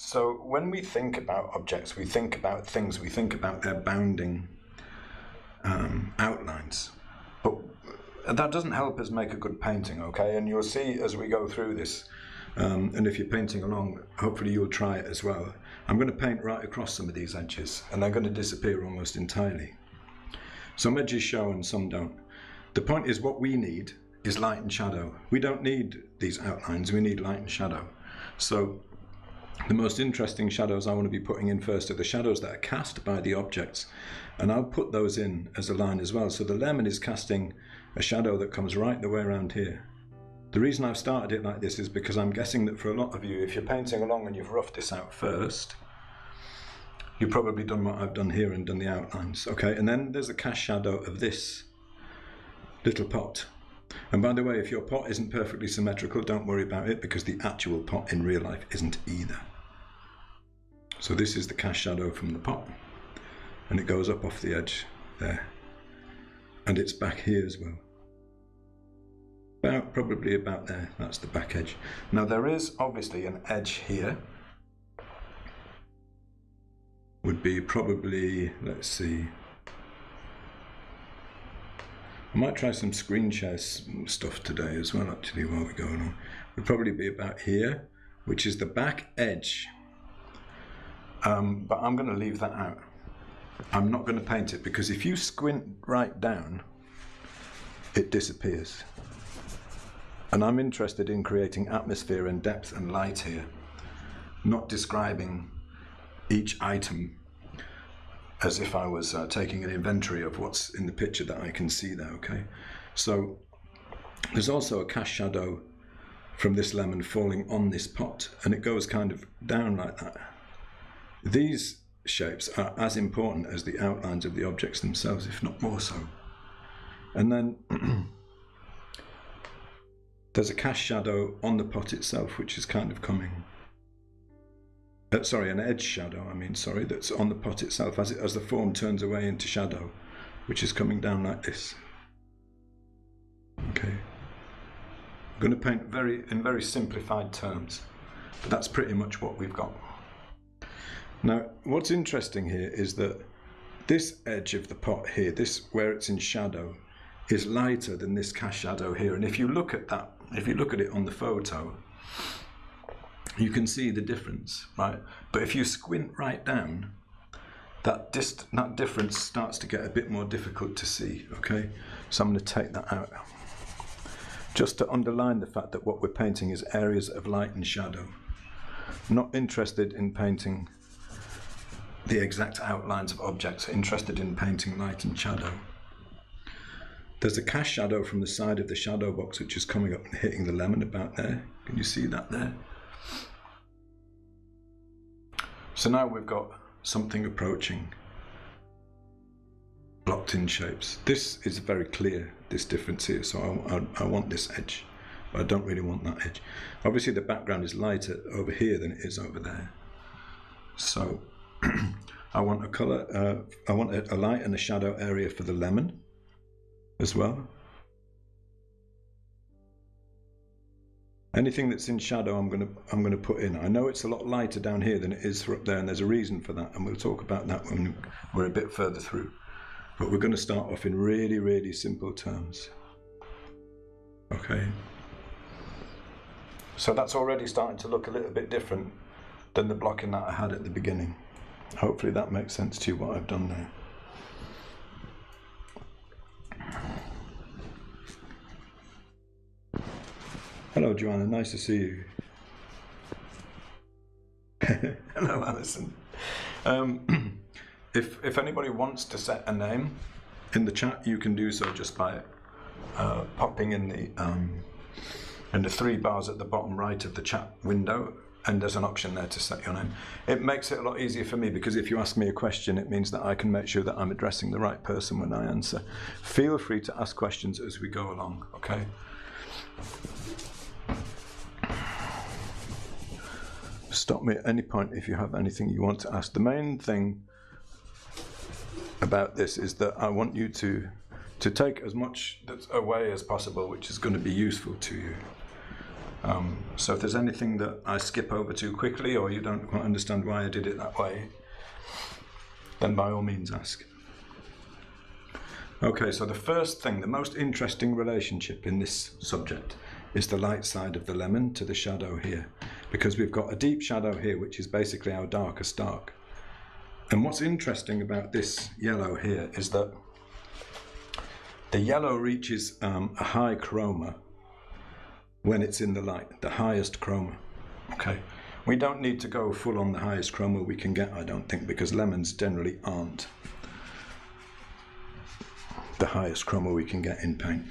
So when we think about objects, we think about things, we think about their bounding outlines. But that doesn't help us make a good painting, okay? And you'll see as we go through this, and if you're painting along, hopefully you'll try it as well. I'm going to paint right across some of these edges, and they're going to disappear almost entirely. Some edges show and some don't. The point is, what we need is light and shadow. We don't need these outlines, we need light and shadow. So the most interesting shadows I want to be putting in first are the shadows that are cast by the objects, and I'll put those in as a line as well. So the lemon is casting a shadow that comes right the way around here. The reason I've started it like this is because I'm guessing that for a lot of you, if you're painting along and you've roughed this out first, you've probably done what I've done here and done the outlines, okay? And then there's a cast shadow of this little pot. And by the way, if your pot isn't perfectly symmetrical, don't worry about it, because the actual pot in real life isn't either. So this is the cast shadow from the pot, and it goes up off the edge there, and it's back here as well. Probably about there, that's the back edge. Now there is obviously an edge here. Would be probably, let's see, I might try some screen share stuff today as well, actually, while we're going on. Would probably be about here, which is the back edge. But I'm going to leave that out. I'm not going to paint it, because if you squint right down, it disappears. And I'm interested in creating atmosphere and depth and light here, not describing each item as if I was taking an inventory of what's in the picture that I can see there, okay? So there's also a cast shadow from this lemon falling on this pot, and it goes kind of down like that. These shapes are as important as the outlines of the objects themselves, if not more so. And then there's a cast shadow on the pot itself, which is kind of coming, sorry, an edge shadow, that's on the pot itself as the form turns away into shadow, which is coming down like this. Okay. I'm going to paint in very simplified terms, but that's pretty much what we've got. Now, what's interesting here is that this edge of the pot here, this where it's in shadow, is lighter than this cast shadow here. And if you look at that, if you look at it on the photo, you can see the difference, right? But if you squint right down, that difference starts to get a bit more difficult to see, okay? So I'm going to take that out, just to underline the fact that what we're painting is areas of light and shadow. I'm not interested in painting the exact outlines of objects, interested in painting light and shadow. There's a cast shadow from the side of the shadow box, which is coming up and hitting the lemon about there. Can you see that there? So now we've got something approaching, blocked in shapes. This is very clear, this difference here, so I want this edge, but I don't really want that edge. Obviously the background is lighter over here than it is over there. So I want a colour, I want a light and a shadow area for the lemon as well. Anything that's in shadow I'm going to put in. I know it's a lot lighter down here than it is for up there, and there's a reason for that, and we'll talk about that when we're a bit further through. But we're going to start off in really, really simple terms. Okay. So that's already starting to look a little bit different than the blocking that I had at the beginning. Hopefully that makes sense to you, what I've done there. Hello, Joanna. Nice to see you. Hello, Alison. If anybody wants to set a name in the chat, you can do so just by popping in the 3 bars at the bottom right of the chat window, and there's an option there to set your name. It makes it a lot easier for me, because if you ask me a question, it means that I can make sure that I'm addressing the right person when I answer. Feel free to ask questions as we go along, okay? Stop me at any point if you have anything you want to ask. The main thing about this is that I want you to take as much that's away as possible, which is going to be useful to you. So if there's anything that I skip over too quickly, or you don't quite understand why I did it that way, then by all means ask. Okay, so the first thing, the most interesting relationship in this subject is the light side of the lemon to the shadow here, because we've got a deep shadow here, which is basically our darkest dark. And what's interesting about this yellow here is that the yellow reaches a high chroma when it's in the light, the highest chroma. Okay, we don't need to go full on the highest chroma we can get, I don't think, because lemons generally aren't the highest chroma we can get in paint.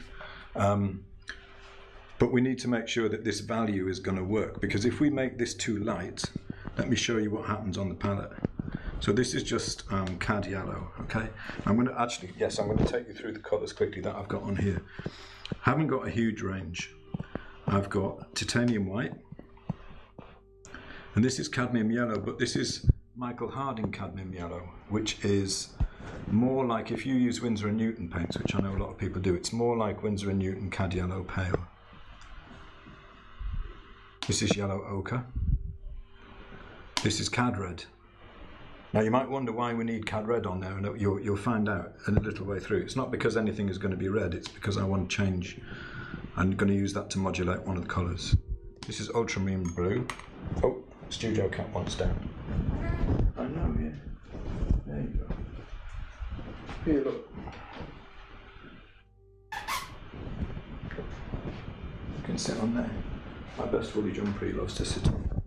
But we need to make sure that this value is going to work, because if we make this too light, let me show you what happens on the palette. So this is just cad yellow, okay? I'm going to actually, yes, I'm going to take you through the colours quickly that I've got on here. I haven't got a huge range. I've got titanium white, and this is cadmium yellow, but this is Michael Harding cadmium yellow, which is more like, if you use Winsor & Newton paints, which I know a lot of people do, it's more like Winsor & Newton cad yellow pale. This is yellow ochre. This is cad red. Now you might wonder why we need cad red on there, and you'll find out in a little way through. It's not because anything is going to be red, it's because I want to change. I'm going to use that to modulate one of the colours. This is ultramarine blue. Oh, Studio Cat wants down. I know, yeah. There you go. Here, look. You can sit on there. My best woolly jumper he loves to sit on.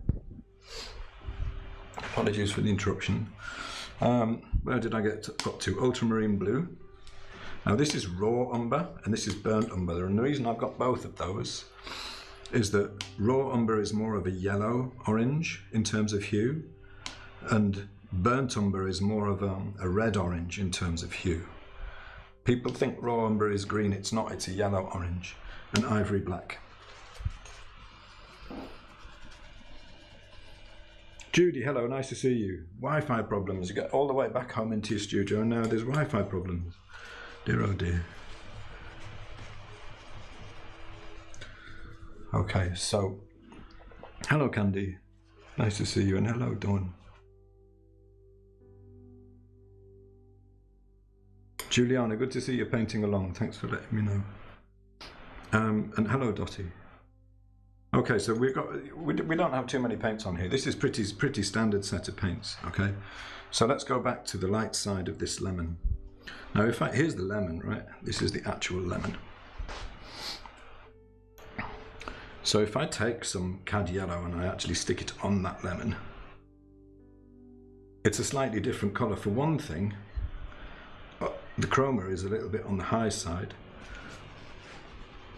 Apologies for the interruption. Where did I get up to? Ultramarine blue. Now this is raw umber and this is burnt umber, and the reason I've got both of those is that raw umber is more of a yellow orange in terms of hue, and burnt umber is more of a red orange in terms of hue. People think raw umber is green, it's not, it's a yellow orange and ivory black. Judy, hello, nice to see you. Wi-Fi problems, you get all the way back home into your studio and now there's Wi-Fi problems. Dear oh dear. Okay, so hello Candy, nice to see you, and hello Dawn. Juliana, good to see you painting along, thanks for letting me know. And hello Dottie. Okay, so we don't have too many paints on here. This is pretty standard set of paints, okay? So let's go back to the light side of this lemon. Now here's the lemon, right? This is the actual lemon. So if I take some cad yellow and I actually stick it on that lemon, it's a slightly different colour. For one thing, the chroma is a little bit on the high side,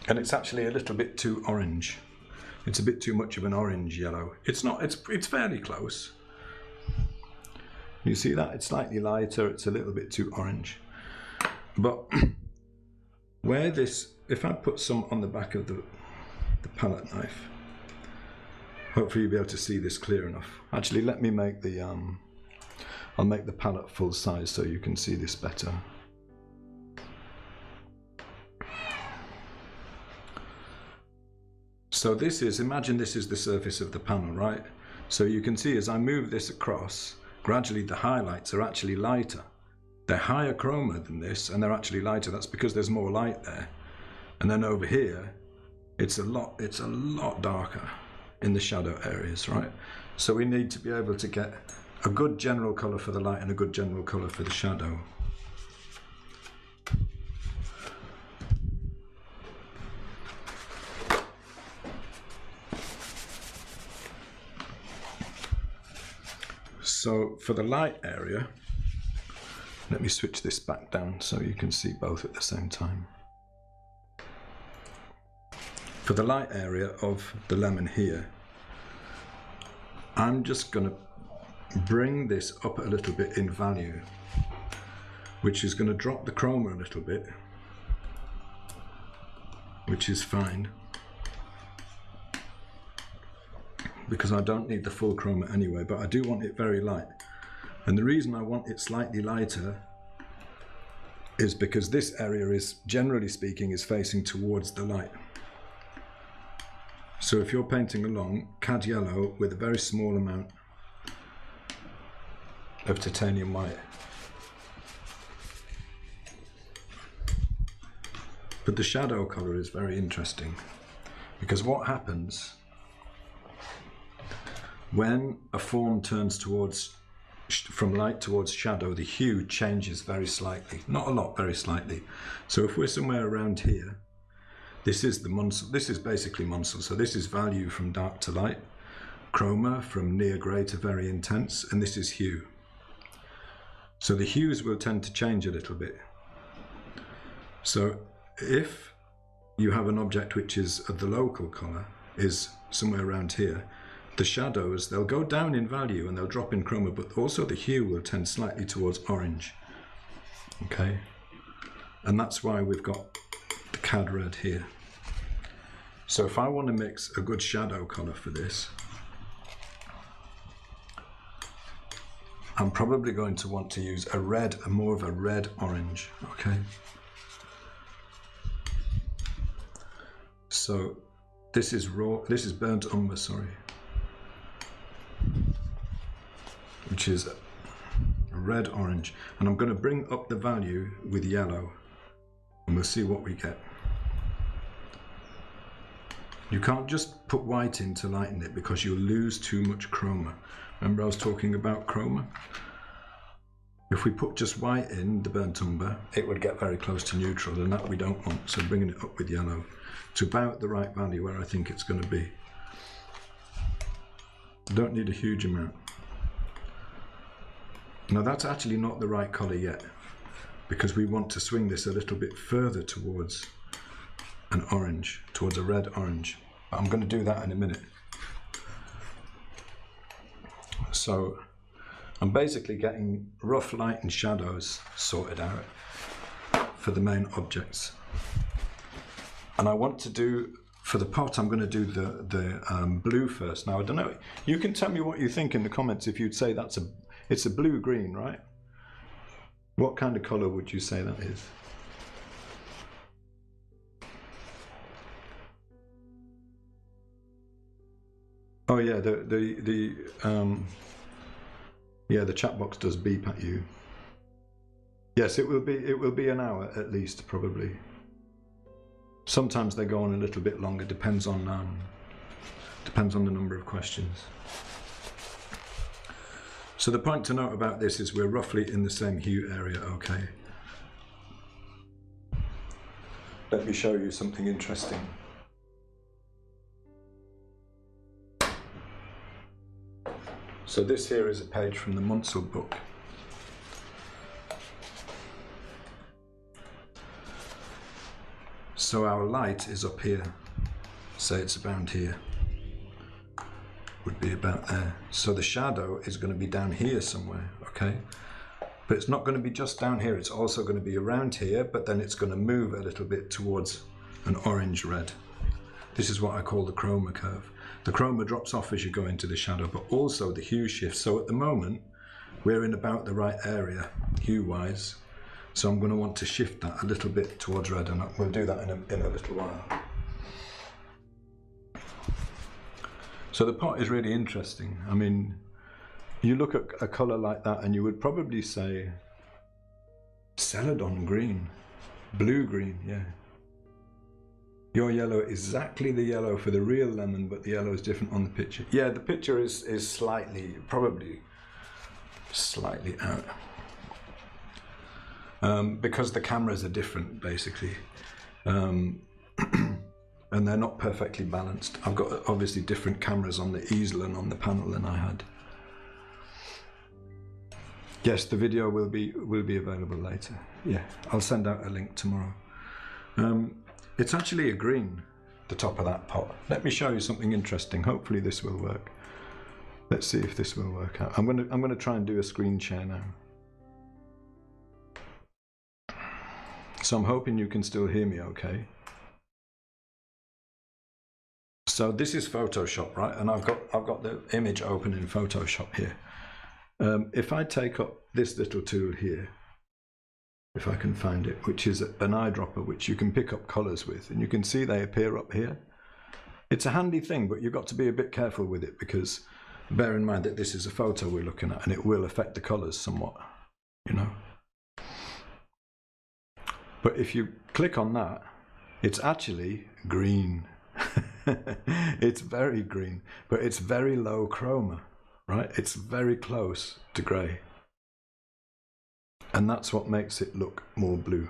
and it's actually a little bit too orange. It's a bit too much of an orange yellow. It's not, it's fairly close. You see that? It's slightly lighter, it's a little bit too orange. But where this, if I put some on the back of the palette knife, hopefully you'll be able to see this clear enough. Actually, let me make the, I'll make the palette full size so you can see this better. So this is, imagine this is the surface of the panel, right? So you can see as I move this across, gradually the highlights are actually lighter. They're higher chroma than this, and they're actually lighter. That's because there's more light there. And then over here, it's a lot darker in the shadow areas, right? So we need to be able to get a good general color for the light and a good general color for the shadow. So for the light area, let me switch this back down so you can see both at the same time. For the light area of the lemon here, I'm just going to bring this up a little bit in value, which is going to drop the chroma a little bit, which is fine, because I don't need the full chroma anyway, but I do want it very light. And the reason I want it slightly lighter is because this area is, generally speaking, is facing towards the light. So if you're painting along, cad yellow with a very small amount of titanium white. But the shadow colour is very interesting, because what happens when a form turns towards, from light towards shadow, the hue changes very slightly, not a lot, very slightly. So if we're somewhere around here, this is the Munsell, this is basically Munsell, so this is value from dark to light, chroma from near grey to very intense, and this is hue. So the hues will tend to change a little bit. So if you have an object which is of the local colour, is somewhere around here, the shadows, they'll go down in value and they'll drop in chroma, but also the hue will tend slightly towards orange. Okay, and that's why we've got the cad red here. So if I want to mix a good shadow colour for this, I'm probably going to want to use a red, more of a red orange. Okay, so this is raw, this is burnt umber, sorry, which is a red orange, and I'm going to bring up the value with yellow and we'll see what we get. You can't just put white in to lighten it because you'll lose too much chroma. Remember I was talking about chroma? If we put just white in the burnt umber, it would get very close to neutral, and that we don't want, so bringing it up with yellow to about the right value where I think it's going to be. I don't need a huge amount. Now that's actually not the right colour yet, because we want to swing this a little bit further towards an orange, towards a red orange. But I'm going to do that in a minute. So I'm basically getting rough light and shadows sorted out for the main objects. And I want to do, for the pot, I'm going to do the blue first. Now I don't know, you can tell me what you think in the comments if you'd say it's a blue-green, right? What kind of colour would you say that is? Oh yeah, the chat box does beep at you. Yes, it will be an hour at least, probably. Sometimes they go on a little bit longer, depends on the number of questions. So the point to note about this is we're roughly in the same hue area, okay? Let me show you something interesting. So this here is a page from the Munsell book. So our light is up here, say it's about here, would be about there. So the shadow is going to be down here somewhere, okay? But it's not going to be just down here, it's also going to be around here, but then it's going to move a little bit towards an orange red. This is what I call the chroma curve. The chroma drops off as you go into the shadow, but also the hue shifts. So at the moment, we're in about the right area, hue-wise. So I'm going to want to shift that a little bit towards red, and we'll do that in a little while. So the pot is really interesting. I mean, you look at a colour like that and you would probably say celadon green, blue-green, yeah. Your yellow is exactly the yellow for the real lemon, but the yellow is different on the picture. Yeah, the picture is slightly, probably slightly out. Because the cameras are different, basically. And they're not perfectly balanced. I've got obviously different cameras on the easel and on the panel than I had. Yes, the video will be available later. Yeah, I'll send out a link tomorrow. It's actually a green, the top of that pot. Let me show you something interesting. Hopefully this will work. Let's see if this will work out. I'm gonna try and do a screen share now. So I'm hoping you can still hear me okay. So this is Photoshop, right? And I've got the image open in Photoshop here. If I take up this little tool here, if I can find it, which is an eyedropper which you can pick up colours with, and you can see they appear up here. It's a handy thing, but you've got to be a bit careful with it, because bear in mind that this is a photo we're looking at and it will affect the colours somewhat, you know. But if you click on that, it's actually green. It's very green, but it's very low chroma, right? It's very close to grey. And that's what makes it look more blue.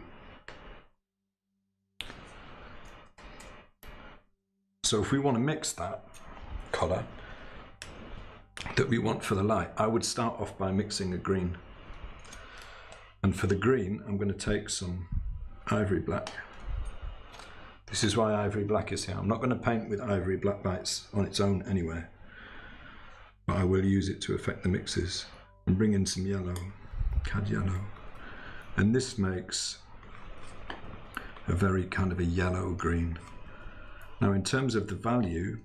So if we want to mix that colour that we want for the light, I would start off by mixing a green. And for the green, I'm going to take some ivory black. This is why ivory black is here. I'm not going to paint with ivory black lights on its own anyway, but I will use it to affect the mixes. And bring in some yellow, cad yellow. And this makes a very kind of a yellow green. Now in terms of the value,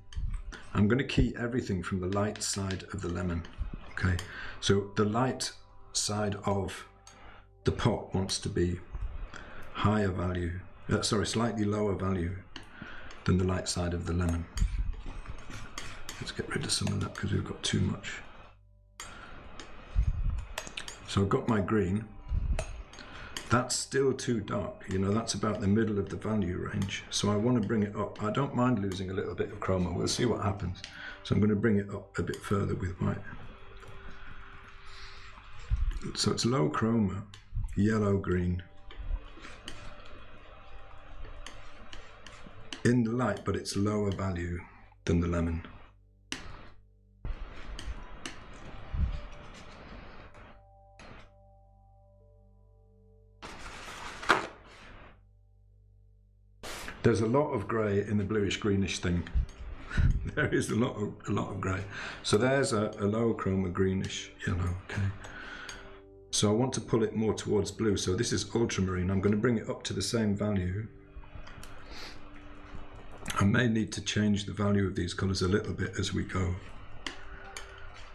I'm going to key everything from the light side of the lemon. Okay, so the light side of the pot wants to be higher value, slightly lower value than the light side of the lemon. Let's get rid of some of that because we've got too much. So I've got my green. That's still too dark, you know, that's about the middle of the value range. So I want to bring it up. I don't mind losing a little bit of chroma, we'll see what happens. So I'm going to bring it up a bit further with white. So it's low chroma, yellow green. In the light, but it's lower value than the lemon. There's a lot of grey in the bluish greenish thing. There is a lot of grey. So there's a low chroma greenish yellow. Okay. So I want to pull it more towards blue. So this is ultramarine. I'm going to bring it up to the same value. I may need to change the value of these colours a little bit as we go.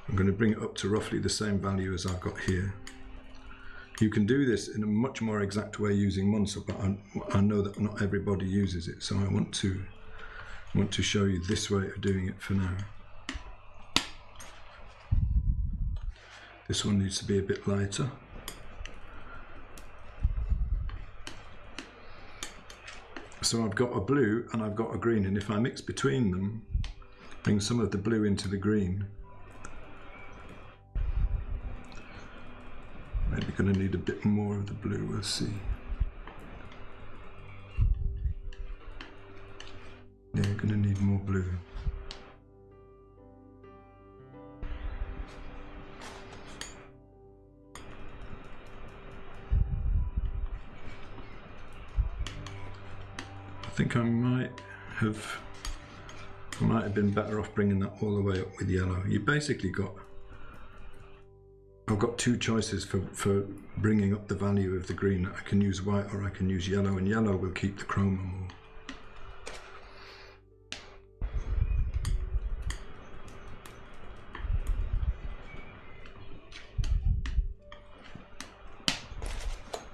I'm going to bring it up to roughly the same value as I've got here. You can do this in a much more exact way using Munster, but I know that not everybody uses it, so I want to show you this way of doing it for now. This one needs to be a bit lighter. So I've got a blue and I've got a green, and if I mix between them, bring some of the blue into the green, maybe going to need a bit more of the blue, we'll see. Yeah, going to need more blue. I think I might have been better off bringing that all the way up with yellow. You basically got, I've got two choices for bringing up the value of the green. I can use white or I can use yellow, and yellow will keep the chroma more.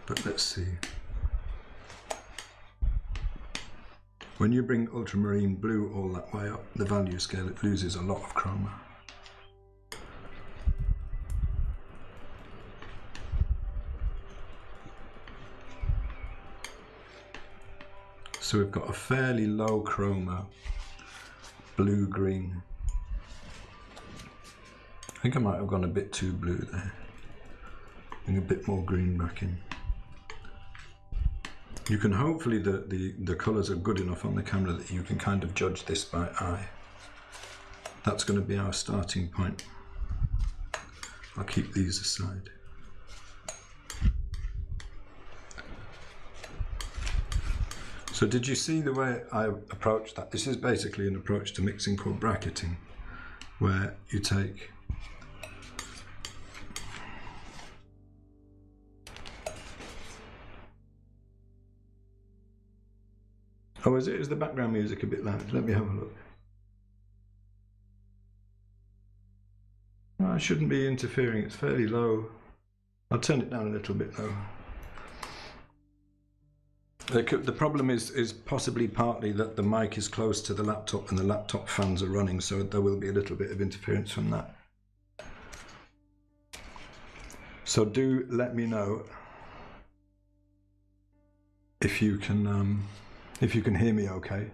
But let's see. When you bring ultramarine blue all that way up the value scale, it loses a lot of chroma. So we've got a fairly low chroma, blue-green. I think I might have gone a bit too blue there. Bring a bit more green back in. You can hopefully, the colours are good enough on the camera that you can kind of judge this by eye. That's going to be our starting point. I'll keep these aside. So did you see the way I approached that? This is basically an approach to mixing called bracketing, where you take oh, is the background music a bit loud? Let me have a look. Oh, I shouldn't be interfering, it's fairly low. I'll turn it down a little bit though. The problem is possibly partly that the mic is close to the laptop and the laptop fans are running, so there will be a little bit of interference from that. So do let me know if you can hear me okay.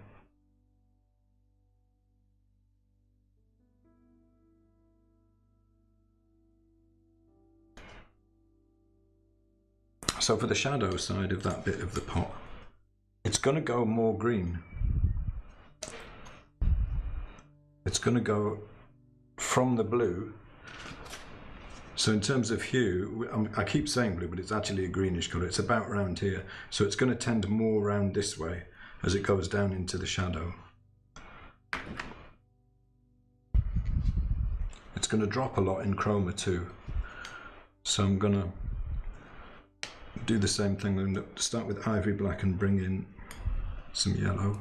So for the shadow side of that bit of the pot, it's going to go more green. It's going to go from the blue. So in terms of hue, I keep saying blue, but it's actually a greenish colour. It's about round here. So it's going to tend more round this way as it goes down into the shadow. It's going to drop a lot in chroma too. So I'm going to do the same thing. I'm going to start with ivory black and bring in some yellow.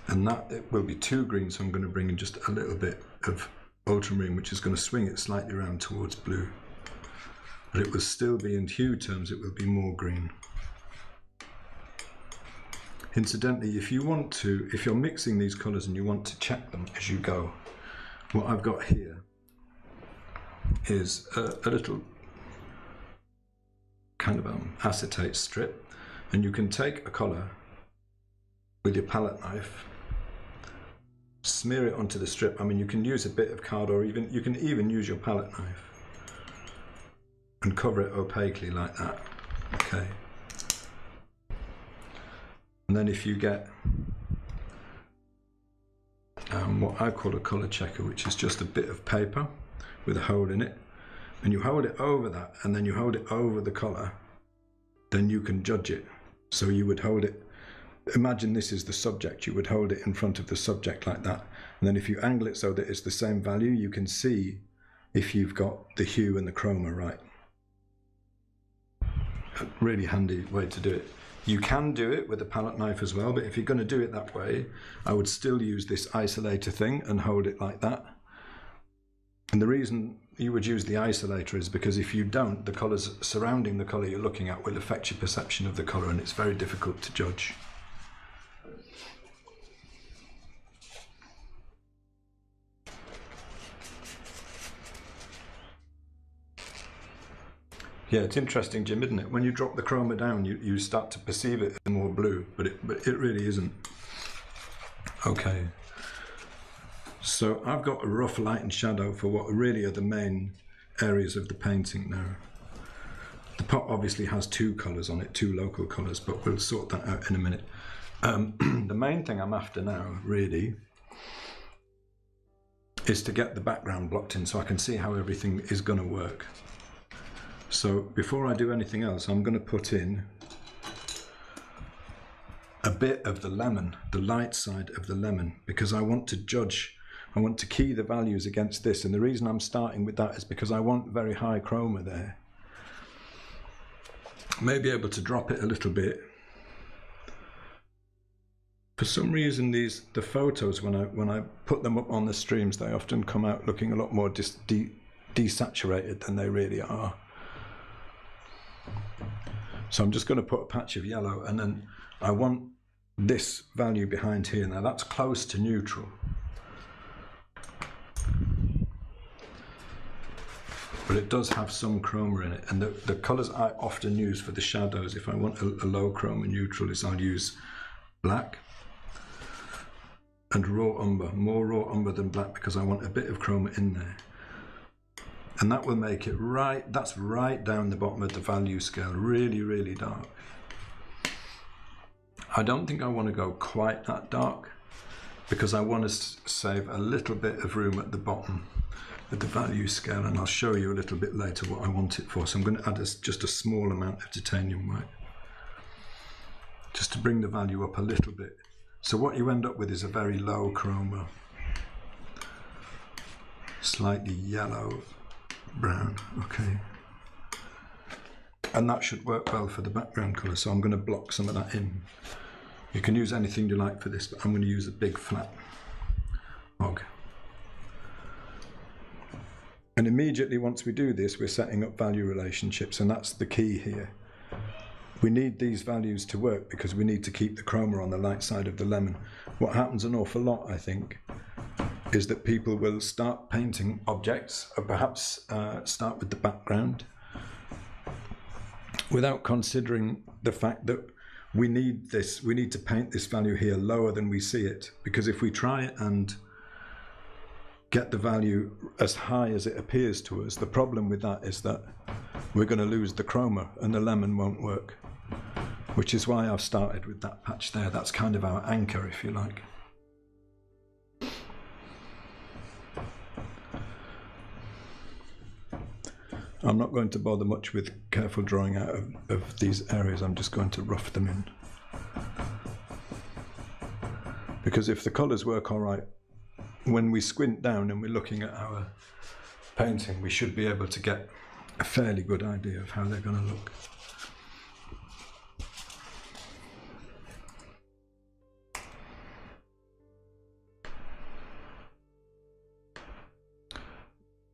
And that it will be too green, so I'm going to bring in just a little bit of ultramarine, which is going to swing it slightly around towards blue. But it will still be, in hue terms, it will be more green. Incidentally, if you're mixing these colours and you want to check them as you go, what I've got here is a little kind of acetate strip, and you can take a colour with your palette knife, smear it onto the strip. I mean, you can use a bit of card, or you can even use your palette knife and cover it opaquely like that. Okay. And then if you get what I call a colour checker, which is just a bit of paper with a hole in it, and you hold it over that, and then you hold it over the colour, then you can judge it. So you would hold it, imagine this is the subject, you would hold it in front of the subject like that, and then if you angle it so that it's the same value, you can see if you've got the hue and the chroma right. A really handy way to do it. You can do it with a palette knife as well, but if you're going to do it that way, I would still use this isolator thing and hold it like that. And the reason you would use the isolator is because if you don't, the colours surrounding the colour you're looking at will affect your perception of the colour, and it's very difficult to judge. Yeah, it's interesting, Jim, isn't it? When you drop the chroma down, you start to perceive it as more blue, but it really isn't. Okay. So I've got a rough light and shadow for what really are the main areas of the painting now. The pot obviously has two colours on it, two local colours, but we'll sort that out in a minute. The main thing I'm after now, really, is to get the background blocked in so I can see how everything is going to work. So before I do anything else, I'm going to put in a bit of the lemon, the light side of the lemon, because I want to judge, I want to key the values against this, and the reason I'm starting with that is because I want very high chroma there. May be able to drop it a little bit. For some reason, the photos, when I put them up on the streams, they often come out looking a lot more desaturated than they really are. So I'm just going to put a patch of yellow, and then I want this value behind here. Now that's close to neutral. But it does have some chroma in it, and the colours I often use for the shadows, if I want a low chroma neutral, is I'll use black and raw umber, more raw umber than black, because I want a bit of chroma in there. And that will make it right, that's right down the bottom of the value scale, really, really dark. I don't think I want to go quite that dark, because I want to save a little bit of room at the bottom of the value scale, and I'll show you a little bit later what I want it for. So I'm going to add just a small amount of titanium white, just to bring the value up a little bit. So what you end up with is a very low chroma, slightly yellow, brown, okay. And that should work well for the background colour, so I'm going to block some of that in. You can use anything you like for this, but I'm going to use a big flat hog. And immediately once we do this, we're setting up value relationships, and that's the key here. We need these values to work because we need to keep the chroma on the light side of the lemon. What happens an awful lot, I think, is that people will start painting objects, or perhaps start with the background, without considering the fact that we need to paint this value here lower than we see it. Because if we try and get the value as high as it appears to us, the problem with that is that we're going to lose the chroma and the lemon won't work. Which is why I've started with that patch there. That's kind of our anchor, if you like. I'm not going to bother much with careful drawing out of these areas. I'm just going to rough them in. Because if the colours work all right, when we squint down and we're looking at our painting, we should be able to get a fairly good idea of how they're going to look.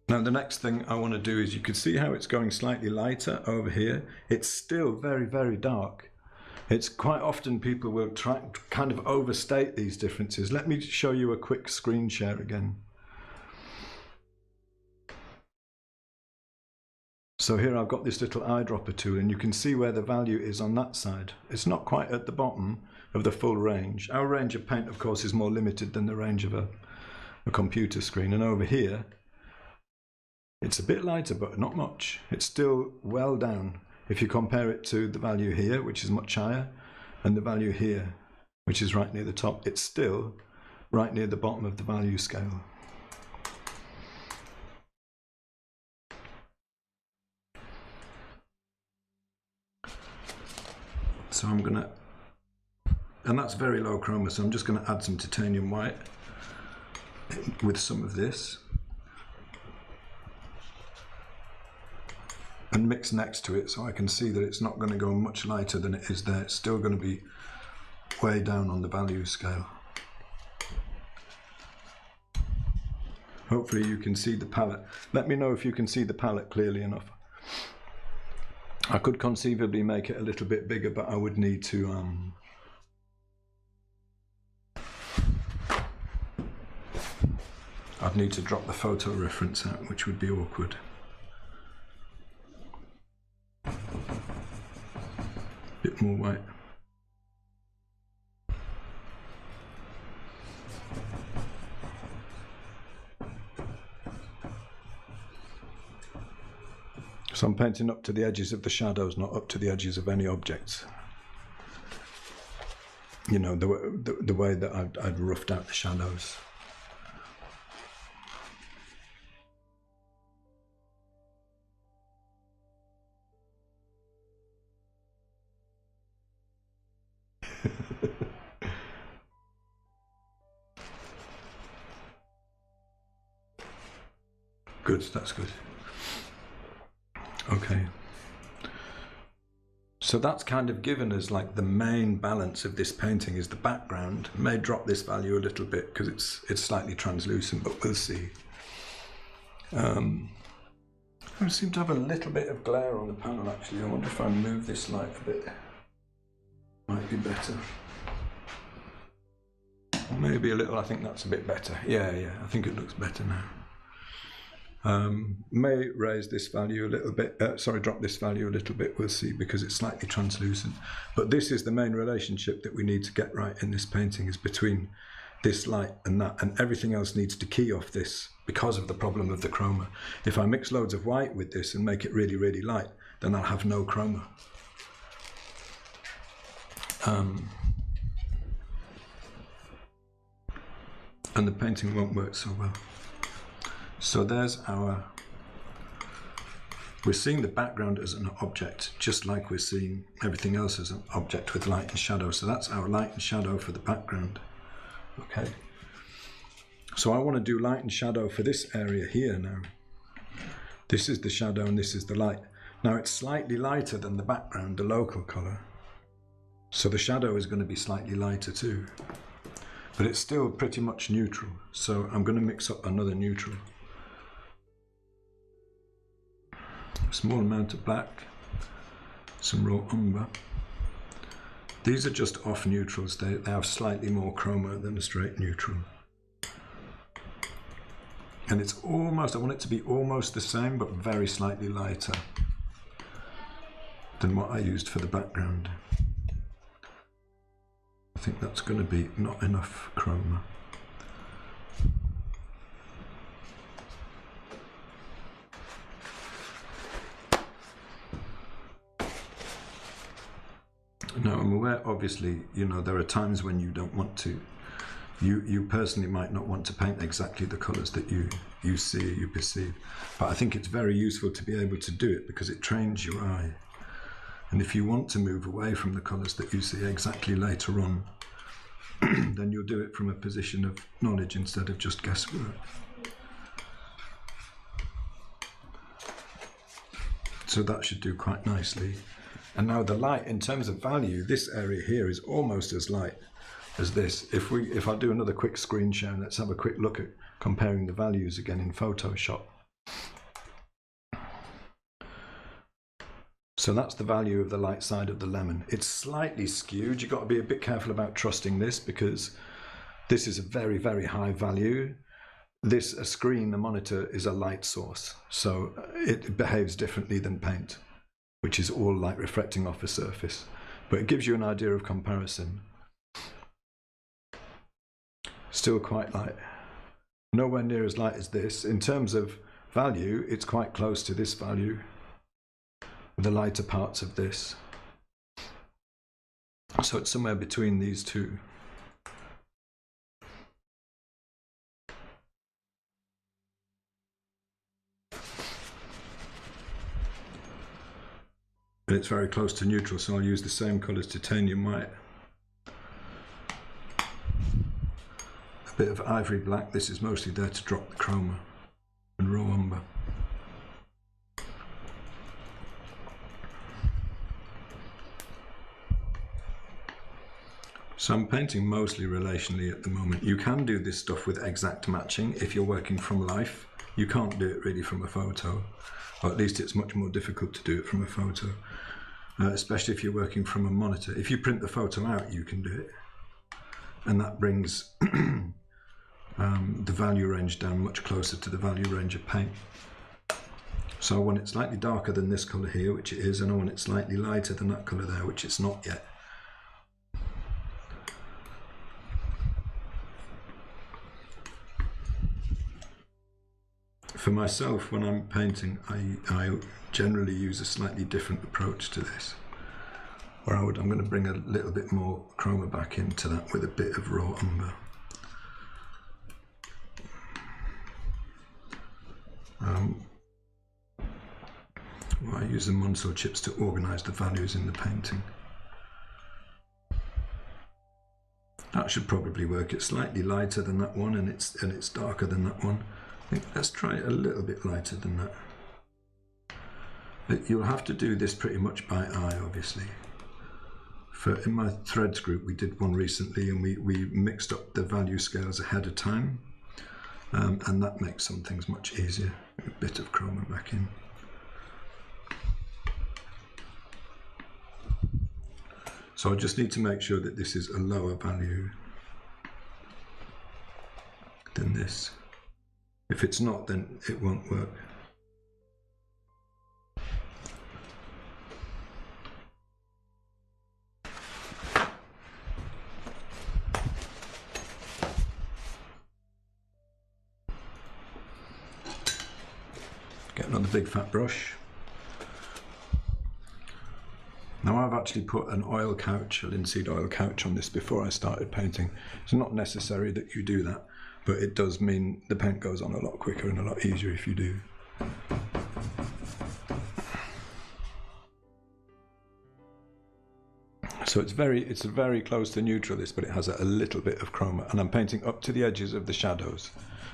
Now the next thing I want to do is, you can see how it's going slightly lighter over here. It's still very, very dark. It's quite often people will try kind of overstate these differences. Let me show you a quick screen share again. So here I've got this little eyedropper tool, and you can see where the value is on that side. It's not quite at the bottom of the full range. Our range of paint, of course, is more limited than the range of a computer screen. And over here, it's a bit lighter, but not much. It's still well down. If you compare it to the value here, which is much higher, and the value here, which is right near the top, it's still right near the bottom of the value scale. So I'm gonna, and that's very low chroma, so I'm just gonna add some titanium white with some of this. And mix next to it, so I can see that it's not going to go much lighter than it is there. It's still going to be way down on the value scale. Hopefully you can see the palette. Let me know if you can see the palette clearly enough. I could conceivably make it a little bit bigger, but I would need to I'd need to drop the photo reference out, which would be awkward. Bit more white. So I'm painting up to the edges of the shadows, not up to the edges of any objects. You know, the way that I'd roughed out the shadows. Good, that's good. Okay. So that's kind of given us like the main balance of this painting is the background. I may drop this value a little bit because it's slightly translucent, but we'll see. I seem to have a little bit of glare on the panel actually. I wonder if I move this light a bit. Might be better. Maybe a little, I think that's a bit better. Yeah, I think it looks better now. May raise this value a little bit, drop this value a little bit, we'll see, because it's slightly translucent. But this is the main relationship that we need to get right in this painting, is between this light and that, and everything else needs to key off this because of the problem of the chroma. If I mix loads of white with this and make it really, really light, then I'll have no chroma. And the painting won't work so well. So there's we're seeing the background as an object, just like we're seeing everything else as an object with light and shadow. So that's our light and shadow for the background. Okay. So I want to do light and shadow for this area here now. This is the shadow and this is the light. Now it's slightly lighter than the background, the local color. So the shadow is going to be slightly lighter too. But it's still pretty much neutral. So I'm going to mix up another neutral. a small amount of black, some raw umber. These are just off neutrals. They have slightly more chroma than a straight neutral. And it's almost, I want it to be almost the same, but very slightly lighter than what I used for the background. I think that's going to be not enough chroma. Now I'm aware, obviously, you know, there are times when you don't want to, you personally might not want to paint exactly the colours that you see, you perceive, but I think it's very useful to be able to do it because it trains your eye. And if you want to move away from the colours that you see exactly later on, then you'll do it from a position of knowledge instead of just guesswork. So that should do quite nicely. And now the light, in terms of value, this area here is almost as light as this. If I do another quick screen share, let's have a quick look at comparing the values again in Photoshop. So that's the value of the light side of the lemon. It's slightly skewed. You've got to be a bit careful about trusting this because this is a very, very high value. This, a screen, a monitor, is a light source. So it behaves differently than paint, which is all light reflecting off a surface. But it gives you an idea of comparison. Still quite light. Nowhere near as light as this. In terms of value, it's quite close to this value, the lighter parts of this. So it's somewhere between these two. And it's very close to neutral, so I'll use the same colour as titanium white. A bit of ivory black. This is mostly there to drop the chroma, and raw umber. So I'm painting mostly relationally at the moment. You can do this stuff with exact matching if you're working from life. You can't do it really from a photo, or at least it's much more difficult to do it from a photo, especially if you're working from a monitor. If you print the photo out, you can do it, and that brings the value range down much closer to the value range of paint. So I want it slightly darker than this colour here, which it is, and I want it slightly lighter than that colour there, which it's not yet. For myself, when I'm painting, I generally use a slightly different approach to this, where I'm going to bring a little bit more chroma back into that with a bit of raw umber. I use the Monceau chips to organise the values in the painting. That should probably work. It's slightly lighter than that one, and it's darker than that one. I think let's try it a little bit lighter than that. You'll have to do this pretty much by eye, obviously. In my threads group, we did one recently, and we mixed up the value scales ahead of time, and that makes some things much easier. A bit of chroma back in. So I just need to make sure that this is a lower value than this. If it's not, then it won't work. Get another big fat brush. Now I've actually put an oil couch, a linseed oil couch on this before I started painting. It's not necessary that you do that, but it does mean the paint goes on a lot quicker and a lot easier if you do. So it's very close to neutral, this, but it has a little bit of chroma, and I'm painting up to the edges of the shadows.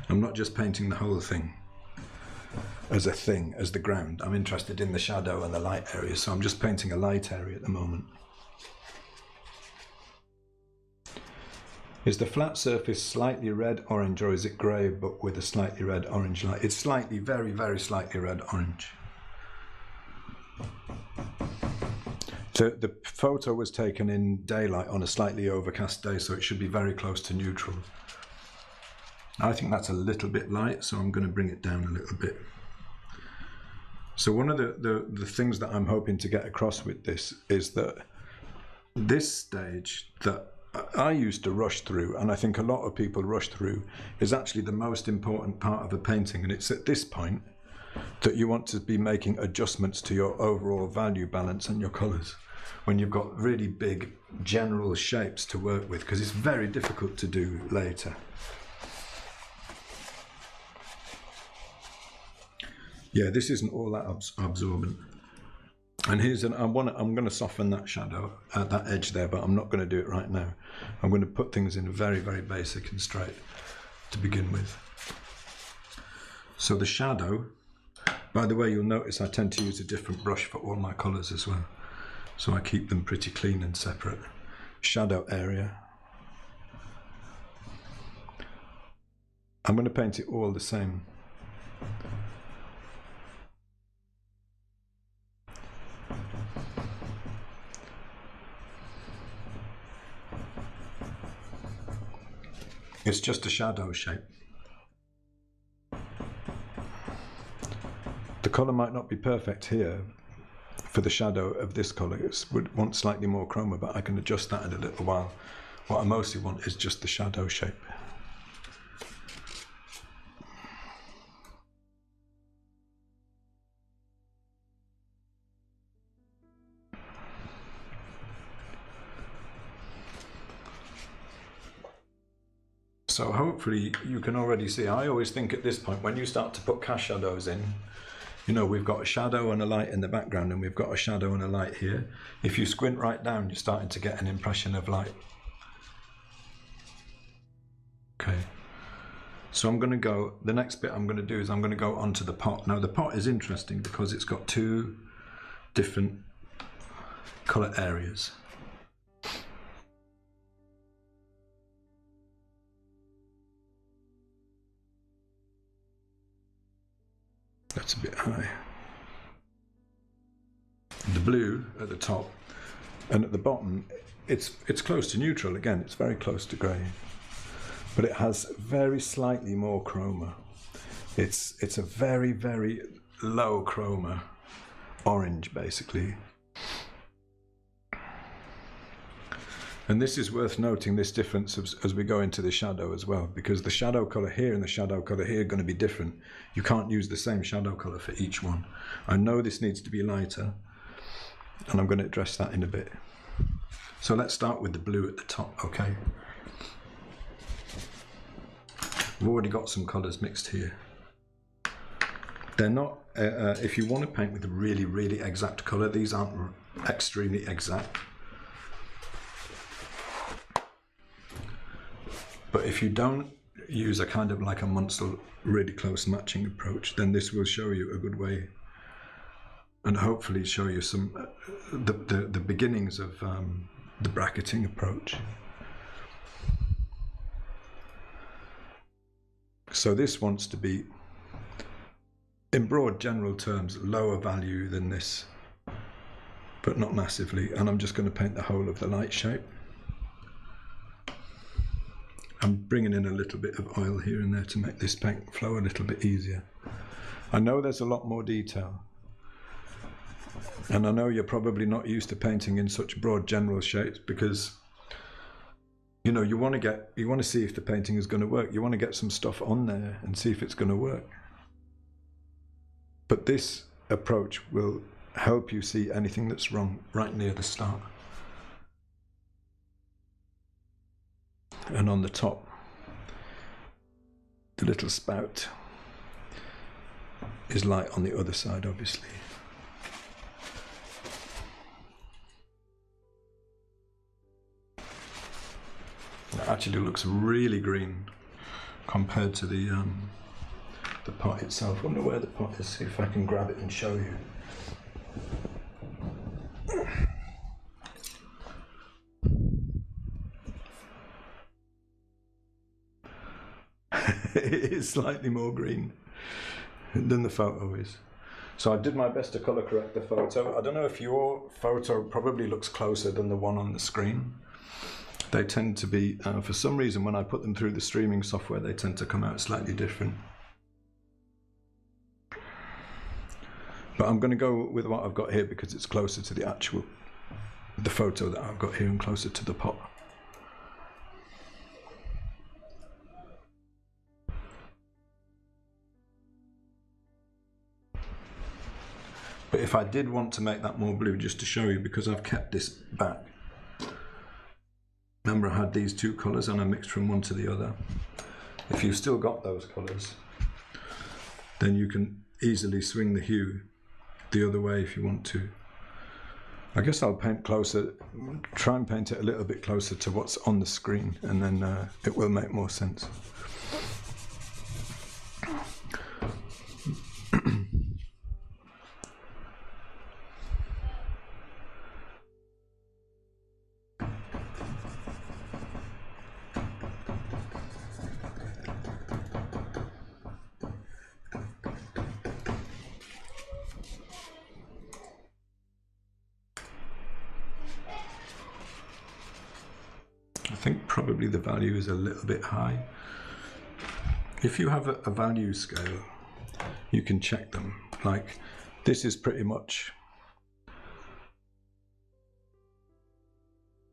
I'm not just painting the whole thing as a thing, as the ground. I'm interested in the shadow and the light area, so I'm just painting a light area at the moment. Is the flat surface slightly red-orange, or is it grey but with a slightly red-orange light? It's slightly, very slightly red-orange. The photo was taken in daylight on a slightly overcast day, so it should be very close to neutral. I think that's a little bit light, so I'm going to bring it down a little bit. So one of the things that I'm hoping to get across with this is that this stage that I used to rush through, and I think a lot of people rush through, is actually the most important part of a painting. And it's at this point that you want to be making adjustments to your overall value balance and your colours, when you've got really big general shapes to work with, because it's very difficult to do later. Yeah, this isn't all that absorbent. And here's I'm going to soften that shadow at that edge there, but I'm not going to do it right now. I'm going to put things in very, very basic and straight to begin with. So the shadow, by the way, you'll notice I tend to use a different brush for all my colours as well. So I keep them pretty clean and separate. Shadow area. I'm going to paint it all the same. It's just a shadow shape. The colour might not be perfect here for the shadow of this colour. It would want slightly more chroma, but I can adjust that in a little while. What I mostly want is just the shadow shape. So hopefully you can already see, I always think at this point, when you start to put cast shadows in, you know, we've got a shadow and a light in the background, and we've got a shadow and a light here. If you squint right down, you're starting to get an impression of light. Okay. So I'm going to go, the next bit I'm going to do is I'm going to go onto the pot. Now the pot is interesting because it's got two different colour areas. That's a bit high. The blue at the top, and at the bottom it's close to neutral again, it's very close to grey, but it has very slightly more chroma. It's a very, very low chroma orange basically. And this is worth noting, this difference as we go into the shadow as well, because the shadow colour here and the shadow colour here are going to be different. You can't use the same shadow colour for each one. I know this needs to be lighter, and I'm going to address that in a bit. So let's start with the blue at the top, okay? We've already got some colours mixed here. They're not, if you want to paint with a really, really exact colour, these aren't extremely exact. But if you don't use a kind of like a Munsell really close matching approach, then this will show you a good way, and hopefully show you some the beginnings of the bracketing approach. So this wants to be, in broad general terms, lower value than this, but not massively. And I'm just going to paint the whole of the light shape. I'm bringing in a little bit of oil here and there to make this paint flow a little bit easier. I know there's a lot more detail, and I know you're probably not used to painting in such broad general shapes, because you know you want to see if the painting is going to work. You want to get some stuff on there and see if it's going to work. But this approach will help you see anything that's wrong right near the start. And on the top, the little spout is light on the other side, obviously. It actually looks really green compared to the pot itself. I wonder where the pot is, see if I can grab it and show you. It is slightly more green than the photo is. So I did my best to colour correct the photo. I don't know if your photo probably looks closer than the one on the screen. They tend to be, for some reason, when I put them through the streaming software, they tend to come out slightly different. But I'm going to go with what I've got here because it's closer to the photo that I've got here and closer to the pot. But if I did want to make that more blue, just to show you, because I've kept this back. Remember I had these two colours and I mixed from one to the other. If you've still got those colours, then you can easily swing the hue the other way if you want to. I guess I'll paint closer, try and paint it a little bit closer to what's on the screen, and then it will make more sense. I think probably the value is a little bit high. If you have a value scale, you can check them. Like this is pretty much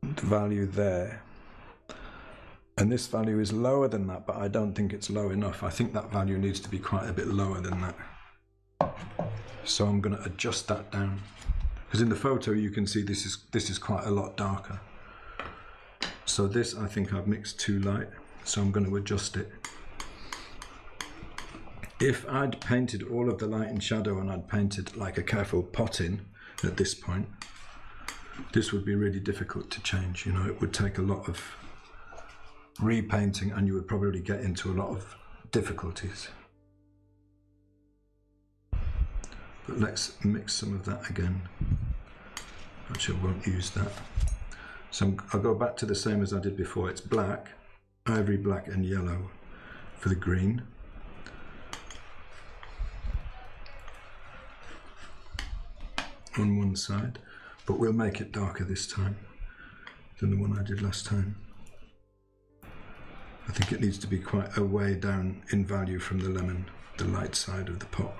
the value there. And this value is lower than that, but I don't think it's low enough. I think that value needs to be quite a bit lower than that. So I'm going to adjust that down. Because in the photo you can see this is quite a lot darker. So this, I think I've mixed too light, so I'm going to adjust it. If I'd painted all of the light and shadow and I'd painted like a careful potting at this point, this would be really difficult to change. You know, it would take a lot of repainting and you would probably get into a lot of difficulties. But let's mix some of that again. Actually, I won't use that. So I'll go back to the same as I did before. It's black, ivory black and yellow for the green. On one side, but we'll make it darker this time than the one I did last time. I think it needs to be quite a way down in value from the lemon, the light side of the pot.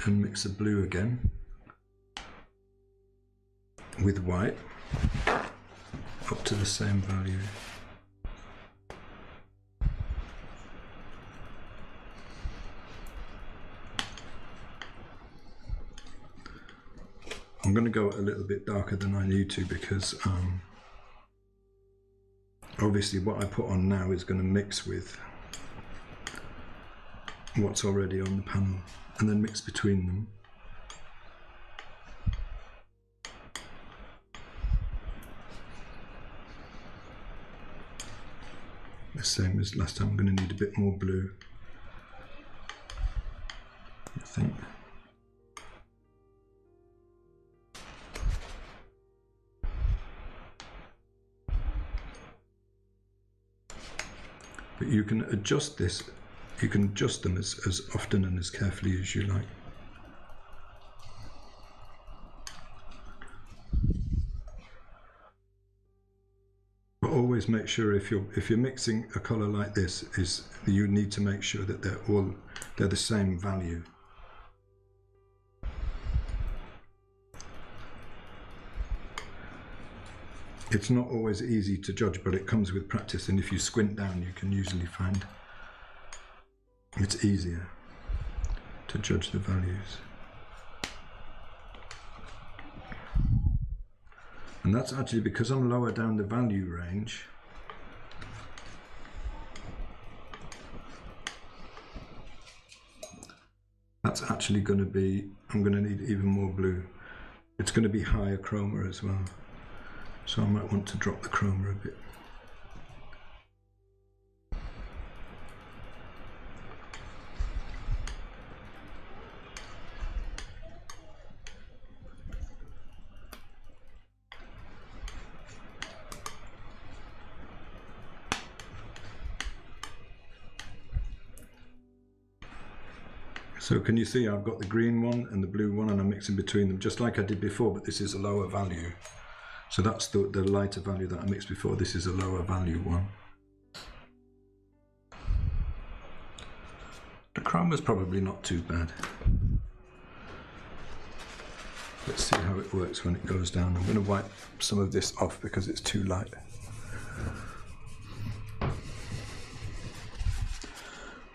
And mix a blue again with white up to the same value. I'm going to go a little bit darker than I need to because obviously what I put on now is going to mix with what's already on the panel and then mix between them. The same as last time. I'm going to need a bit more blue, I think. But you can adjust this. You can adjust them as often and as carefully as you like. But always make sure if you're mixing a colour like this, is you need to make sure that they're the same value. It's not always easy to judge, but it comes with practice, and if you squint down you can usually find it's easier to judge the values. And that's actually because I'm lower down the value range. That's actually going to be, I'm going to need even more blue. It's going to be higher chroma as well. So I might want to drop the chroma a bit. So can you see I've got the green one and the blue one, and I'm mixing between them just like I did before, but this is a lower value. So that's the lighter value that I mixed before. This is a lower value one. The chroma's probably not too bad. Let's see how it works when it goes down. I'm going to wipe some of this off because it's too light.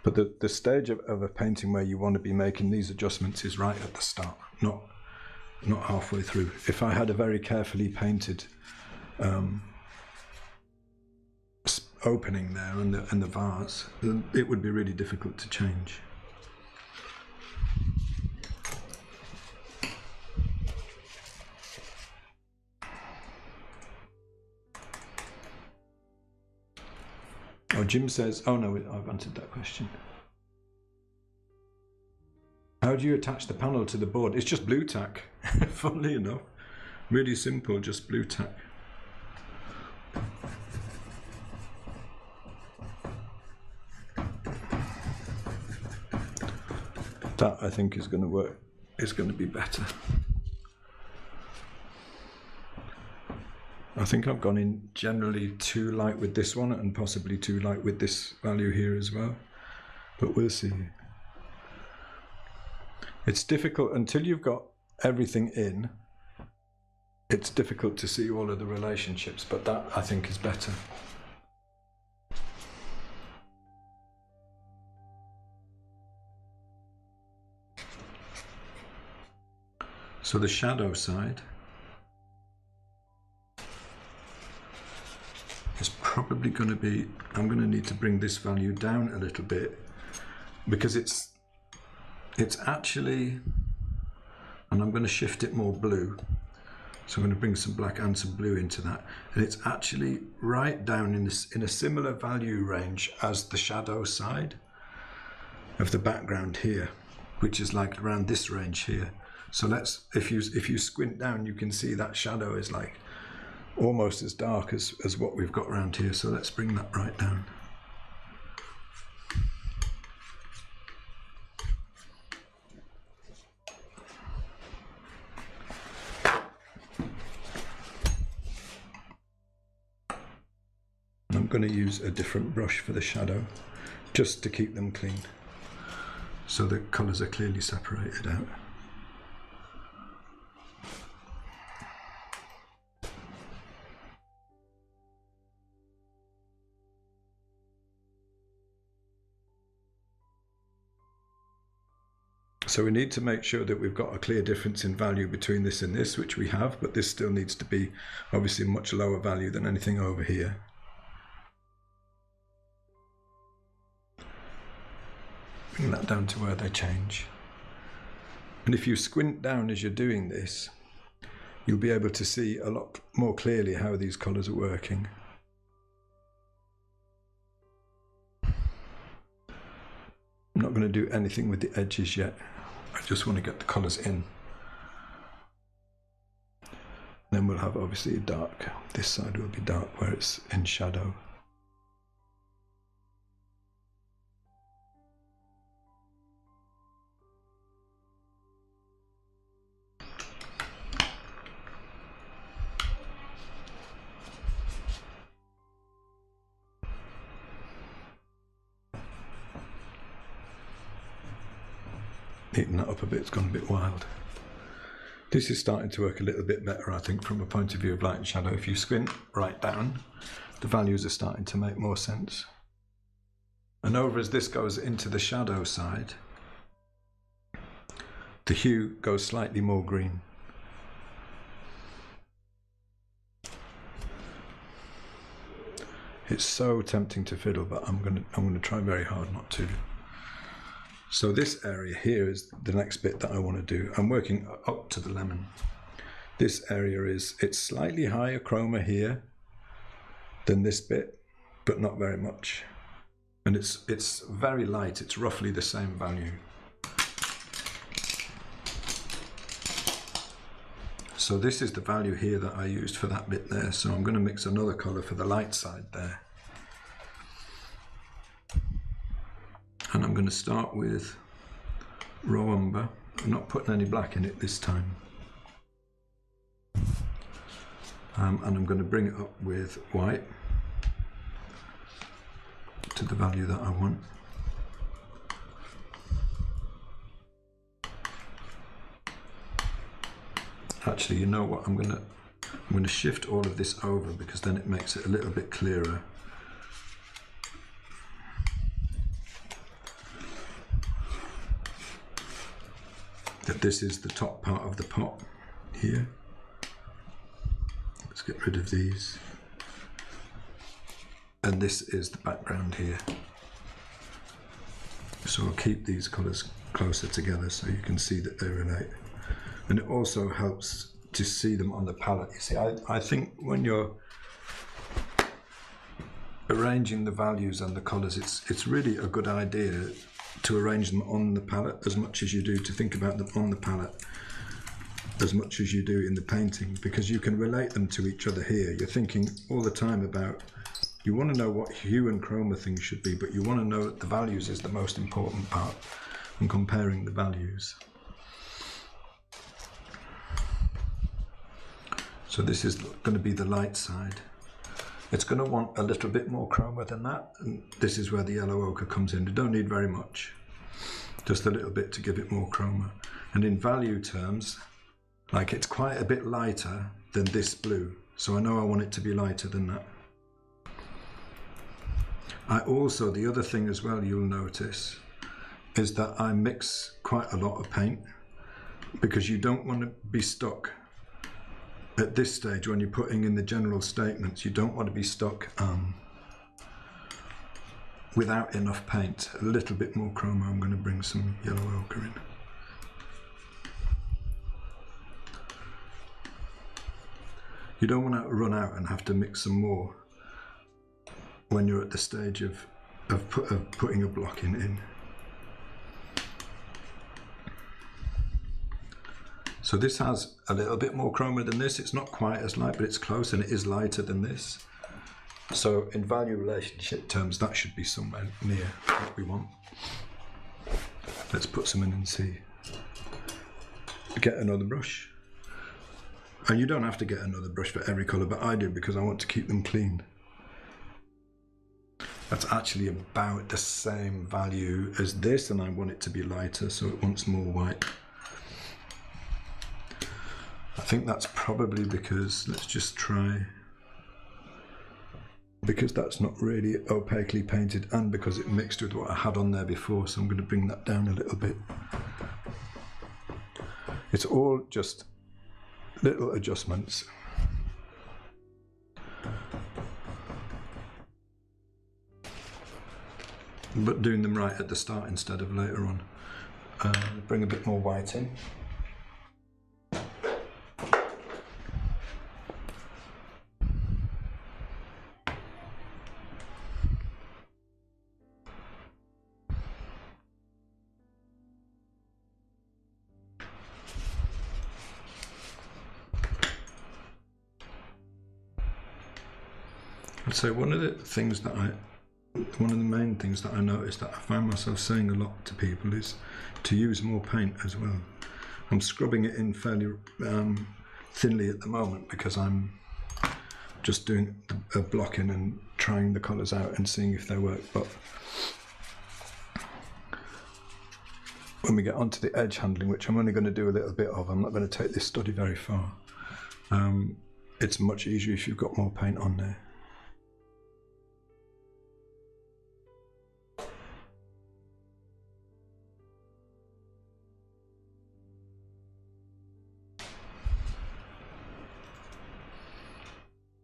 But the stage of a painting where you want to be making these adjustments is right at the start, not halfway through. If I had a very carefully painted opening there and the vase, it would be really difficult to change. Oh, Jim says, oh no, I've answered that question. How do you attach the panel to the board? It's just blue tack, funnily enough. Really simple, just blue tack. That I think is going to work, is going to be better. I think I've gone in generally too light with this one and possibly too light with this value here as well, but we'll see. It's difficult until you've got everything in, it's difficult to see all of the relationships, but that I think is better. So the shadow side is probably going to be, I'm going to need to bring this value down a little bit because it's actually, and I'm going to shift it more blue. So I'm going to bring some black and some blue into that. And it's actually right down in a similar value range as the shadow side of the background here, which is like around this range here. So let's, if you squint down, you can see that shadow is like almost as dark as what we've got around here. So let's bring that right down. I'm going to use a different brush for the shadow just to keep them clean so the colours are clearly separated out. So we need to make sure that we've got a clear difference in value between this and this, which we have, but this still needs to be obviously much lower value than anything over here. Bring that down to where they change. And if you squint down as you're doing this, you'll be able to see a lot more clearly how these colours are working. I'm not going to do anything with the edges yet. I just want to get the colours in. Then we'll have obviously a dark. This side will be dark where it's in shadow. Heating that up a bit, it's gone a bit wild. This is starting to work a little bit better, I think, from a point of view of light and shadow. If you squint right down, the values are starting to make more sense. And over as this goes into the shadow side, the hue goes slightly more green. It's so tempting to fiddle, but I'm gonna try very hard not to. So this area here is the next bit that I want to do. I'm working up to the lemon. This area it's slightly higher chroma here than this bit, but not very much. And it's very light, it's roughly the same value. So this is the value here that I used for that bit there. So I'm going to mix another colour for the light side there. And I'm going to start with raw umber. I'm not putting any black in it this time. And I'm going to bring it up with white to the value that I want. Actually, you know what? I'm going to shift all of this over because then it makes it a little bit clearer. That this is the top part of the pot here. Let's get rid of these. And this is the background here. So I'll keep these colours closer together so you can see that they relate. And it also helps to see them on the palette. You see, I think when you're arranging the values and the colours, it's really a good idea to arrange them on the palette as much as you do to think about them on the palette as much as you do in the painting, because you can relate them to each other here. You're thinking all the time about, you want to know what hue and chroma things should be, but you want to know that the values is the most important part, and comparing the values. So this is going to be the light side. It's going to want a little bit more chroma than that, and this is where the yellow ochre comes in. You don't need very much, just a little bit to give it more chroma. And in value terms, like, it's quite a bit lighter than this blue, so I know I want it to be lighter than that. I also, the other thing as well you'll notice is that I mix quite a lot of paint, because you don't want to be stuck at this stage when you're putting in the general statements. You don't want to be stuck without enough paint. A little bit more chroma. I'm going to bring some yellow ochre in. You don't want to run out and have to mix some more when you're at the stage of putting a block in. So this has a little bit more chroma than this. It's not quite as light, but it's close, and it is lighter than this. So in value relationship terms, that should be somewhere near what we want. Let's put some in and see. Get another brush. And you don't have to get another brush for every colour, but I do because I want to keep them clean. That's actually about the same value as this, and I want it to be lighter, so it wants more white. I think that's probably because, let's just try, because that's not really opaquely painted, and because it mixed with what I had on there before, so I'm going to bring that down a little bit. It's all just little adjustments. But doing them right at the start instead of later on. Bring a bit more white in. I'd say one of the main things that I noticed that I find myself saying a lot to people is to use more paint as well. I'm scrubbing it in fairly thinly at the moment because I'm just doing a blocking and trying the colours out and seeing if they work. But when we get onto the edge handling, which I'm only going to do a little bit of, I'm not going to take this study very far. It's much easier if you've got more paint on there.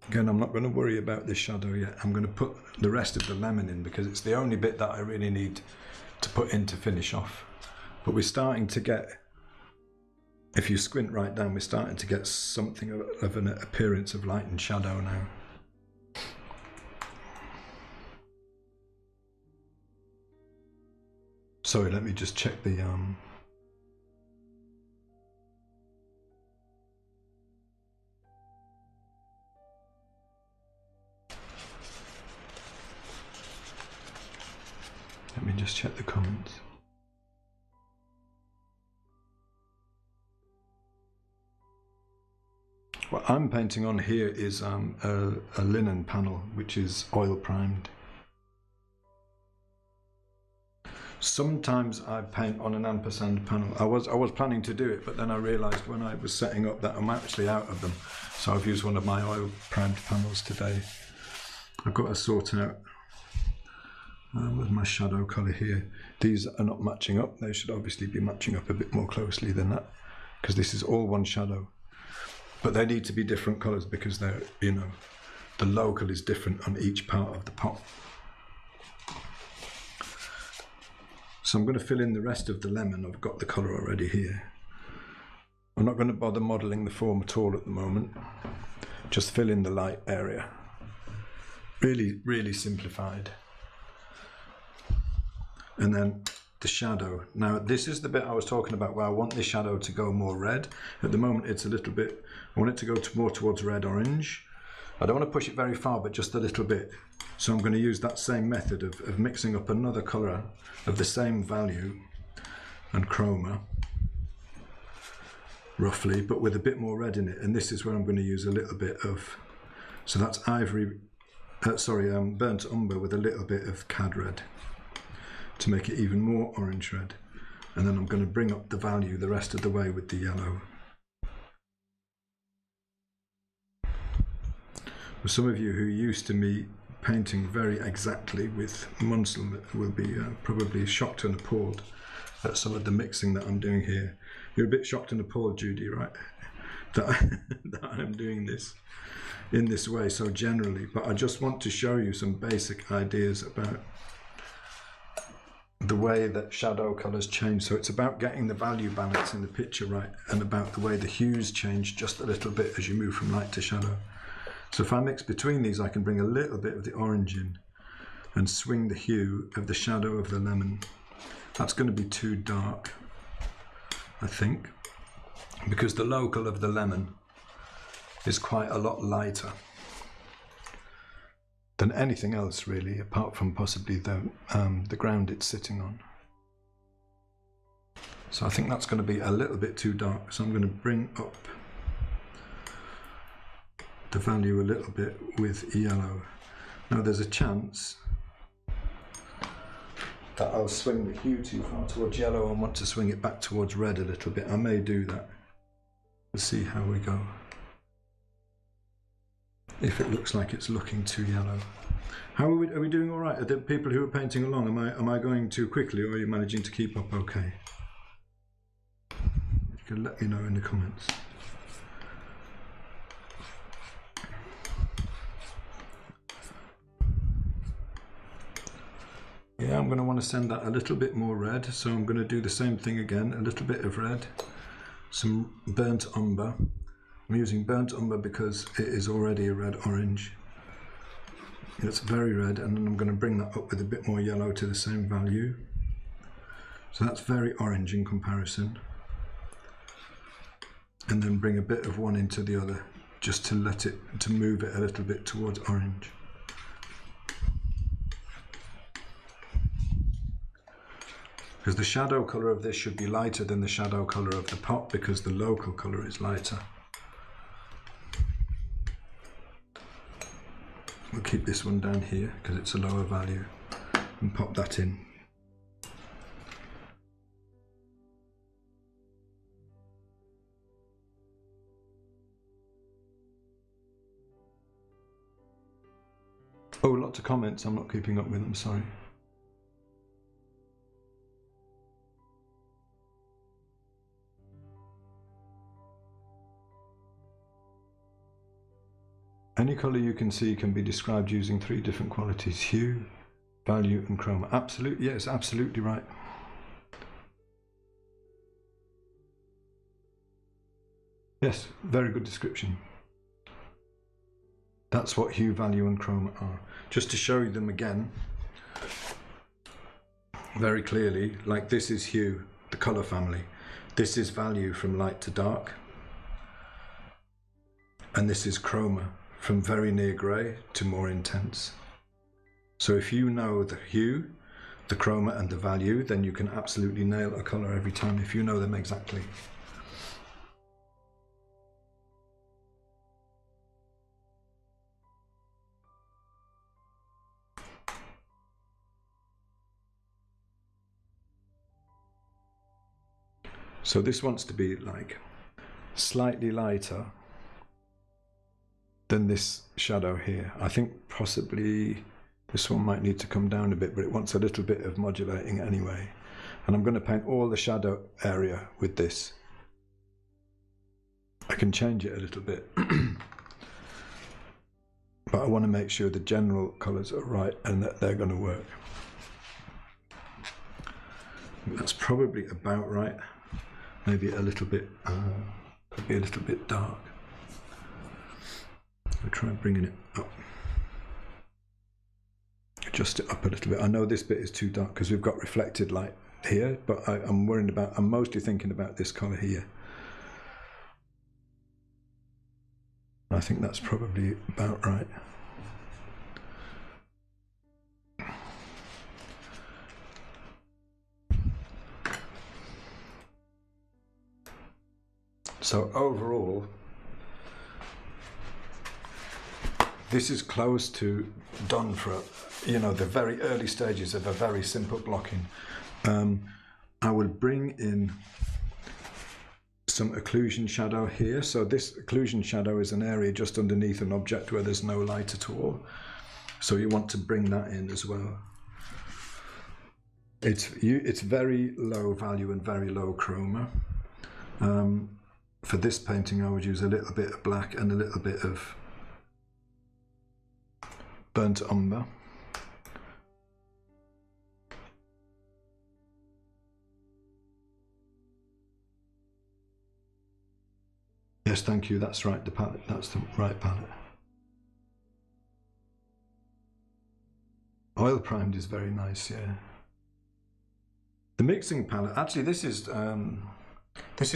Again, I'm not going to worry about this shadow yet. I'm going to put the rest of the lemon in because it's the only bit that I really need to put in to finish off. But we're starting to get, if you squint right down, we're starting to get something of an appearance of light and shadow now. Sorry, let me just check the let me just check the comments. What I'm painting on here is a linen panel, which is oil primed. Sometimes I paint on an ampersand panel. I was planning to do it, but then I realised when I was setting up that I'm actually out of them. So I've used one of my oil primed panels today. I've got to sort out with my shadow colour here. These are not matching up. They should obviously be matching up a bit more closely than that, because this is all one shadow. But they need to be different colours because they're, you know, the local is different on each part of the pot. So I'm going to fill in the rest of the lemon. I've got the colour already here. I'm not going to bother modelling the form at all at the moment. Just fill in the light area. Really, really simplified. And then the shadow. Now this is the bit I was talking about where I want the shadow to go more red. At the moment it's a little bit, I want it to go more towards red-orange. I don't want to push it very far, but just a little bit. So I'm going to use that same method of mixing up another colour of the same value and chroma, roughly, but with a bit more red in it. And this is where I'm going to use a little bit of, so that's burnt umber with a little bit of cad red to make it even more orange red. And then I'm going to bring up the value the rest of the way with the yellow. For some of you who are used to me painting very exactly with Munsell will be probably shocked and appalled at some of the mixing that I'm doing here. You're a bit shocked and appalled, Judy, right? That I'm doing this in this way so generally, but I just want to show you some basic ideas about the way that shadow colours change. So it's about getting the value balance in the picture right, and about the way the hues change just a little bit as you move from light to shadow. So if I mix between these, I can bring a little bit of the orange in and swing the hue of the shadow of the lemon. That's going to be too dark, I think, because the local of the lemon is quite a lot lighter than anything else really, apart from possibly the ground it's sitting on. So I think that's going to be a little bit too dark, so I'm going to bring up the value a little bit with yellow. Now there's a chance that I'll swing the hue too far towards yellow and want to swing it back towards red a little bit. I may do that. We'll see how we go. If it looks like it's looking too yellow. How are we doing all right? Are the people who are painting along, am I going too quickly, or are you managing to keep up okay? You can let me know in the comments. Yeah, I'm going to want to send that a little bit more red, so I'm going to do the same thing again, a little bit of red, some burnt umber. I'm using burnt umber because it is already a red-orange. It's very red, and then I'm going to bring that up with a bit more yellow to the same value. So that's very orange in comparison. And then bring a bit of one into the other, just to move it a little bit towards orange. Because the shadow colour of this should be lighter than the shadow colour of the pot, because the local colour is lighter. We'll keep this one down here because it's a lower value and pop that in. Oh, lots of comments. I'm not keeping up with them, sorry. Any colour you can see can be described using 3 different qualities: hue, value and chroma. Absolutely, yes, absolutely right. Yes, very good description. That's what hue, value and chroma are. Just to show you them again very clearly, like this is hue, the colour family. This is value from light to dark. And this is chroma, from very near grey to more intense. So if you know the hue, the chroma and the value, then you can absolutely nail a colour every time if you know them exactly. So this wants to be like slightly lighter than this shadow here. I think possibly this one might need to come down a bit, but it wants a little bit of modulating anyway. And I'm going to paint all the shadow area with this. I can change it a little bit, but I want to make sure the general colours are right and that they're going to work. That's probably about right. Maybe a little bit, could be a little bit dark. I'll try bringing it up. Adjust it up a little bit. I know this bit is too dark because we've got reflected light here, but I'm mostly thinking about this colour here. I think that's probably about right. So overall, this is close to done for, you know, the very early stages of a very simple blocking. I will bring in some occlusion shadow here. So this occlusion shadow is an area just underneath an object where there's no light at all. So you want to bring that in as well. It's very low value and very low chroma. For this painting, I would use a little bit of black and a little bit of burnt umber. Yes, thank you. That's right, the palette. That's the right palette. Oil primed is very nice, yeah. The mixing palette, actually this is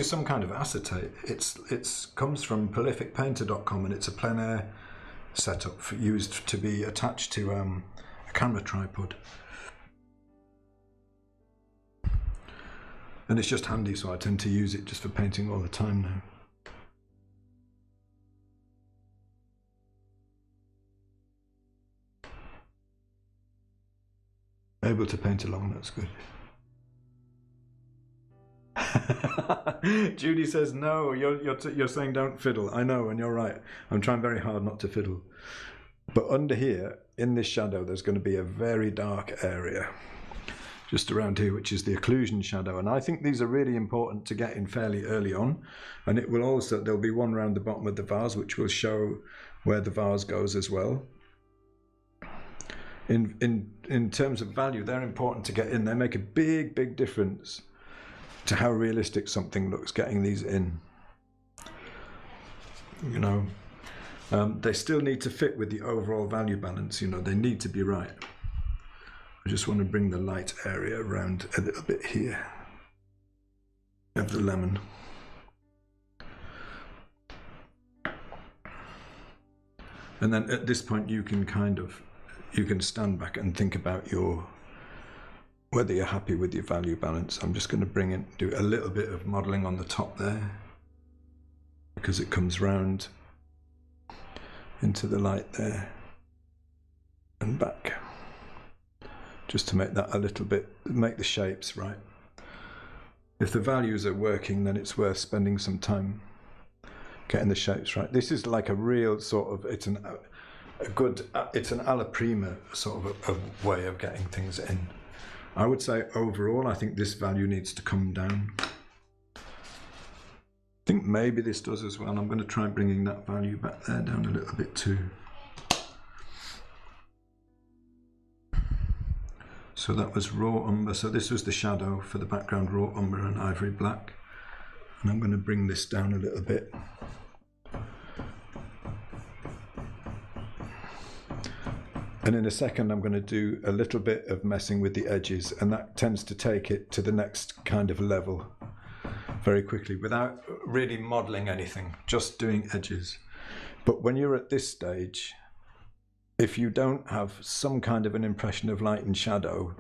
some kind of acetate. It's comes from prolificpainter.com, and it's a plein air setup used to be attached to a camera tripod. And it's just handy, so I tend to use it just for painting all the time now. Able to paint along, that's good. Judy says no. You're saying don't fiddle. I know, and you're right. I'm trying very hard not to fiddle. But under here, in this shadow, there's going to be a very dark area just around here, which is the occlusion shadow. And I think these are really important to get in fairly early on. And it will also, there'll be one around the bottom of the vase, which will show where the vase goes as well. In terms of value, they're important to get in. They make a big difference to how realistic something looks, getting these in. You know, they still need to fit with the overall value balance. You know, they need to be right. I just want to bring the light area around a little bit here of the lemon. And then at this point you can stand back and think about whether you're happy with your value balance. I'm just going to do a little bit of modelling on the top there, because it comes round into the light there and back, just to make that a little bit, make the shapes right. If the values are working, then it's worth spending some time getting the shapes right. This is like a real sort of, it's an alla prima sort of a way of getting things in. I would say overall, I think this value needs to come down. I think maybe this does as well. I'm going to try bringing that value back there down a little bit too. So that was raw umber. So this was the shadow for the background, raw umber and ivory black. And I'm going to bring this down a little bit. And in a second, I'm going to do a little bit of messing with the edges, and that tends to take it to the next kind of level very quickly without really modeling anything, just doing edges. But when you're at this stage, if you don't have some kind of an impression of light and shadow,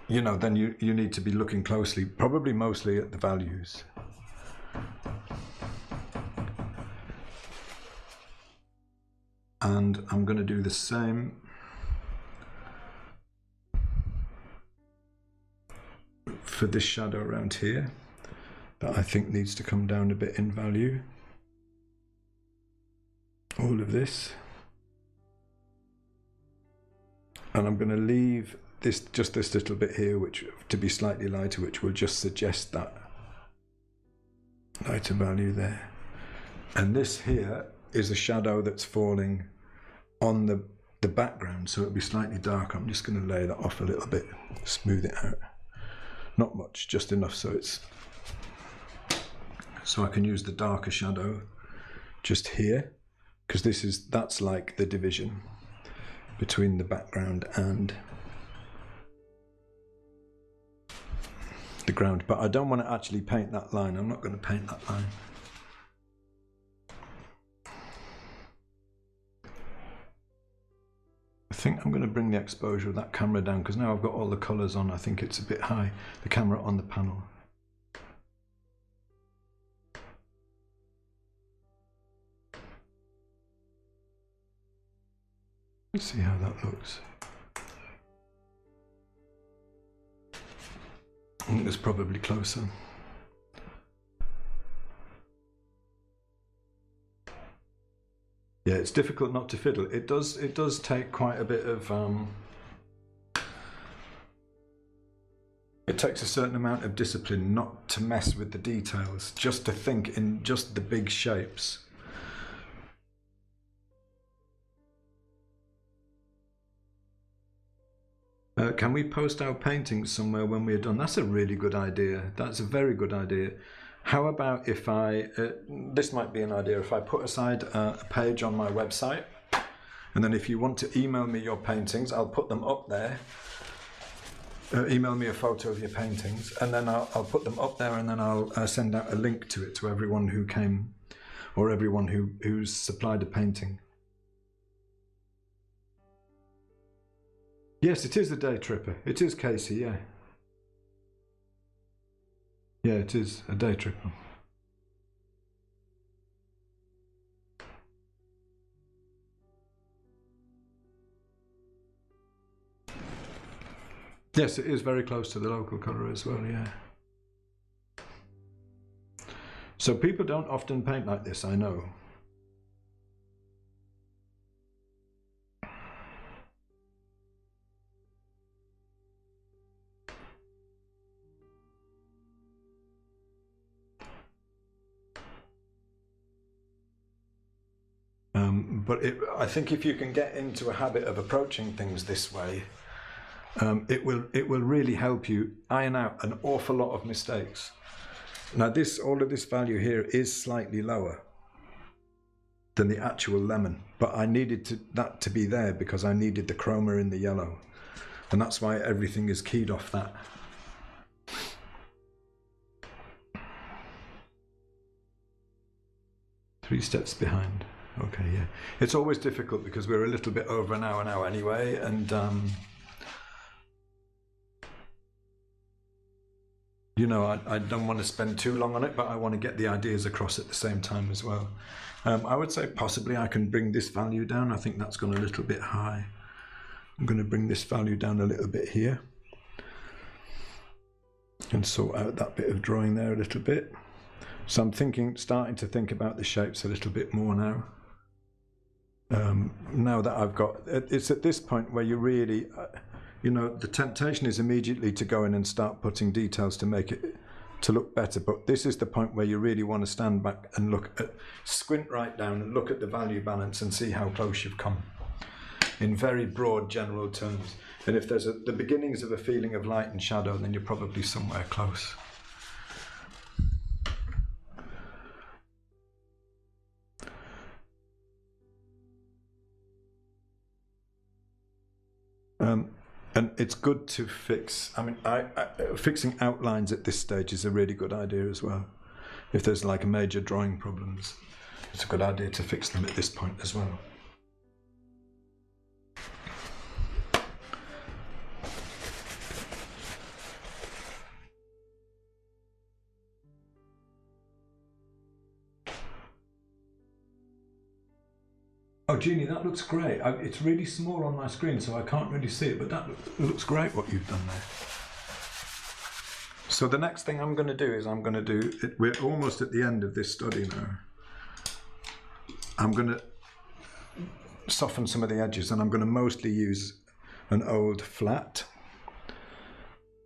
you know, then you need to be looking closely, probably mostly at the values. And I'm going to do the same for for this shadow around here that I think needs to come down a bit in value. All of this. And I'm going to leave this, just this little bit here, which to be slightly lighter, which will just suggest that lighter value there. And this here is a shadow that's falling on the background, so it'll be slightly dark. I'm just going to lay that off a little bit, smooth it out. Not much, just enough so I can use the darker shadow just here, because that's like the division between the background and the ground. But I don't want to actually paint that line. I'm not going to paint that line. I think I'm going to bring the exposure of that camera down, because now I've got all the colours on. I think it's a bit high, the camera on the panel. Let's see how that looks. I think it's probably closer. Yeah, it's difficult not to fiddle. It does take quite a bit of it takes a certain amount of discipline not to mess with the details, just to think in just the big shapes. Can we post our paintings somewhere when we're done? That's a really good idea. That's a very good idea. How about if I, this might be an idea, if I put aside a page on my website, and then if you want to email me your paintings, I'll put them up there. Email me a photo of your paintings, and then I'll put them up there, and then I'll send out a link to it to everyone who came, or everyone who's supplied a painting. Yes, it is a day tripper. It is Casey, yeah. Yeah, it is a day tripper. Yes, it is very close to the local colour as well, yeah. So people don't often paint like this, I know. But I think if you can get into a habit of approaching things this way, it will really help you iron out an awful lot of mistakes. Now all of this value here is slightly lower than the actual lemon, but I needed that to be there because I needed the chroma in the yellow, and that's why everything is keyed off that. Three steps behind. Okay, yeah. It's always difficult because we're a little bit over an hour now anyway, and you know, I don't want to spend too long on it, but I want to get the ideas across at the same time as well. I would say possibly I can bring this value down. I think that's gone a little bit high. I'm going to bring this value down a little bit here and sort out that bit of drawing there a little bit. So I'm starting to think about the shapes a little bit more now. Now that I've got, it's at this point where you really, you know, the temptation is immediately to go in and start putting details to make it to look better. But this is the point where you really want to stand back and squint right down and look at the value balance and see how close you've come in very broad general terms. And if there's the beginnings of a feeling of light and shadow, then you're probably somewhere close. And it's good to fix, I mean, fixing outlines at this stage is a really good idea as well. If there's like a major drawing problems, it's a good idea to fix them at this point as well. Oh, Jeannie, that looks great. It's really small on my screen, so I can't really see it, but that looks great what you've done there. So the next thing I'm going to do is we're almost at the end of this study now. I'm going to soften some of the edges, and I'm going to mostly use an old flat.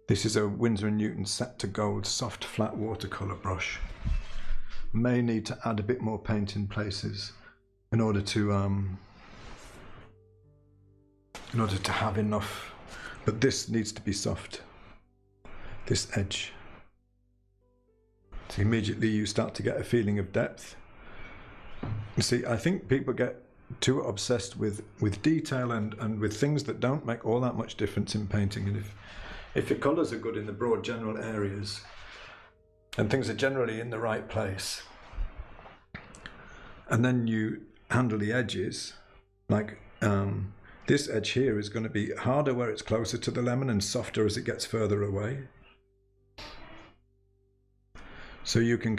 This is a Winsor & Newton Set to Gold soft flat watercolour brush. May need to add a bit more paint in places in order to have enough, but this needs to be soft, this edge. So immediately you start to get a feeling of depth. You see, I think people get too obsessed with detail and with things that don't make all that much difference in painting. And if your colours are good in the broad general areas and things are generally in the right place, and then you handle the edges, like this edge here is going to be harder where it's closer to the lemon and softer as it gets further away. So you can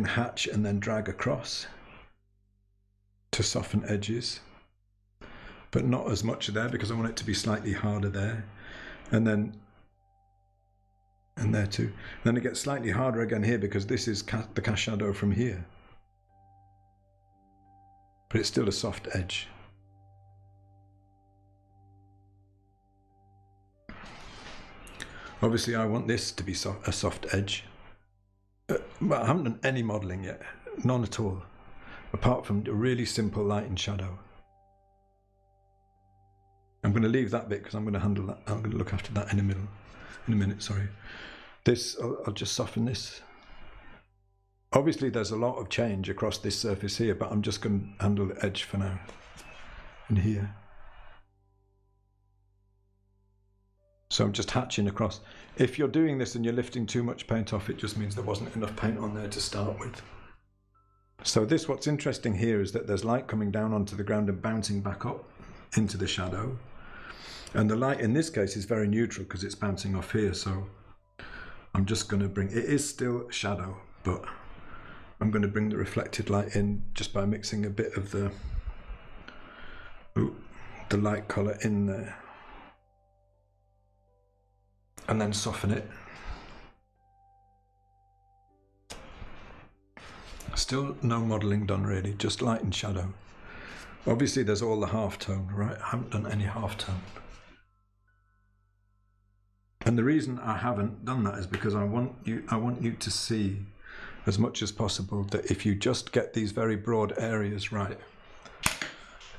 hatch and then drag across to soften edges, but not as much there because I want it to be slightly harder there, and there too. Then it gets slightly harder again here because this is the cast shadow from here, but it's still a soft edge. Obviously I want this to be a soft edge, but I haven't done any modelling yet, none at all, apart from a really simple light and shadow. I'm going to leave that bit because I'm going to handle that. I'm going to look after that in a minute. Sorry. This, I'll just soften this. Obviously there's a lot of change across this surface here, but I'm just going to handle the edge for now. And here. So I'm just hatching across. If you're doing this and you're lifting too much paint off, it just means there wasn't enough paint on there to start with. So what's interesting here is that there's light coming down onto the ground and bouncing back up into the shadow. And the light in this case is very neutral because it's bouncing off here. So I'm just going to it is still shadow, but I'm going to bring the reflected light in just by mixing a bit of the light colour in there. And then soften it. Still no modelling done really, just light and shadow. Obviously there's all the halftone, right? I haven't done any halftone. And the reason I haven't done that is because I want you to see as much as possible that if you just get these very broad areas right,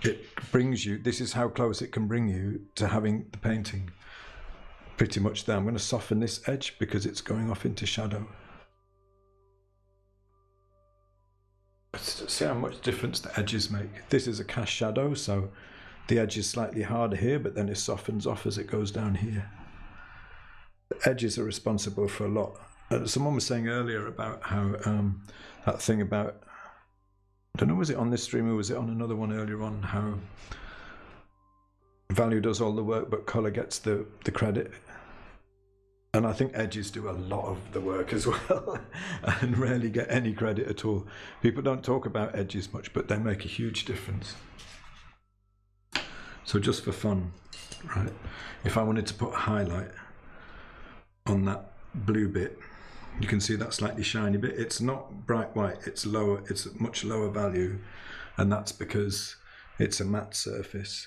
it brings you, this is how close it can bring you to having the painting pretty much there. I'm going to soften this edge because it's going off into shadow. See how much difference the edges make. This is a cast shadow, so the edge is slightly harder here, but then it softens off as it goes down here. The edges are responsible for a lot. Someone was saying earlier about how that thing about, I don't know, was it on this stream or was it on another one earlier on, how value does all the work but colour gets the credit. And I think edges do a lot of the work as well and rarely get any credit at all. People don't talk about edges much, but they make a huge difference. So just for fun, right, if I wanted to put a highlight on that blue bit, you can see that slightly shiny bit. It's not bright white, it's lower, it's a much lower value, and that's because it's a matte surface.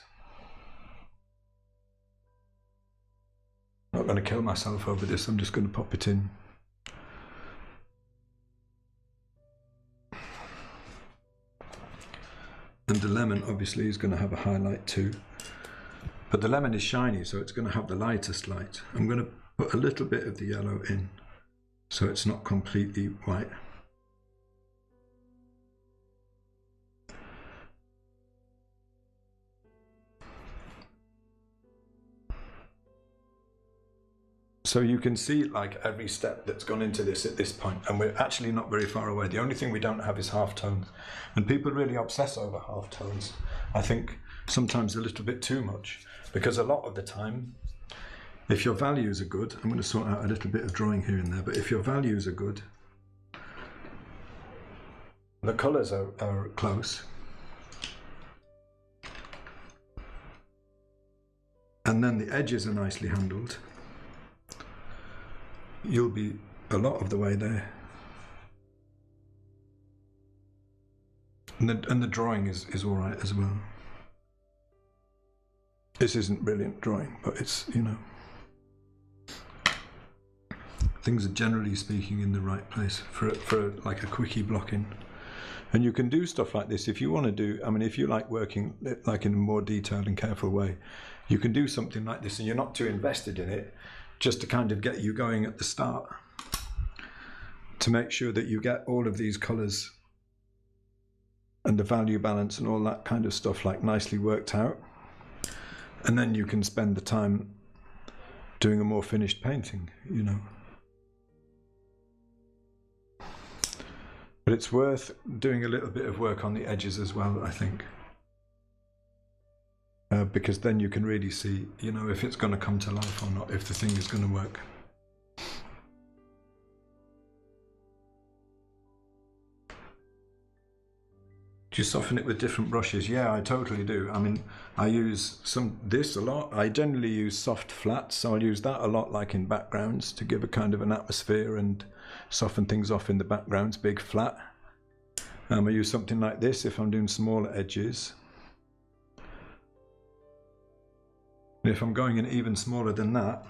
I'm not going to kill myself over this, I'm just going to pop it in. And the lemon obviously is going to have a highlight too. But the lemon is shiny, so it's going to have the lightest light. I'm going to put a little bit of the yellow in, so it's not completely white. So you can see like every step that's gone into this at this point, and we're actually not very far away. The only thing we don't have is halftones, and people really obsess over halftones. I think sometimes a little bit too much, because a lot of the time, if your values are good, I'm going to sort out a little bit of drawing here and there, but if your values are good, the colours are close, and then the edges are nicely handled, you'll be a lot of the way there. And the drawing is all right as well. This isn't brilliant drawing, but it's, you know, things are generally speaking in the right place for like a quickie blocking. And you can do stuff like this if you want to do, I mean, if you like working like in a more detailed and careful way, you can do something like this and you're not too invested in it, just to kind of get you going at the start, to make sure that you get all of these colors and the value balance and all that kind of stuff like nicely worked out. And then you can spend the time doing a more finished painting, you know. But it's worth doing a little bit of work on the edges as well, I think. Because then you can really see, you know, if it's going to come to life or not, if the thing is going to work. Do you soften it with different brushes? Yeah, I totally do. I mean, I use this a lot. I generally use soft flats, so I'll use that a lot, like in backgrounds, to give a kind of an atmosphere and soften things off in the backgrounds, big flat. I use something like this if I'm doing smaller edges. And if I'm going in even smaller than that,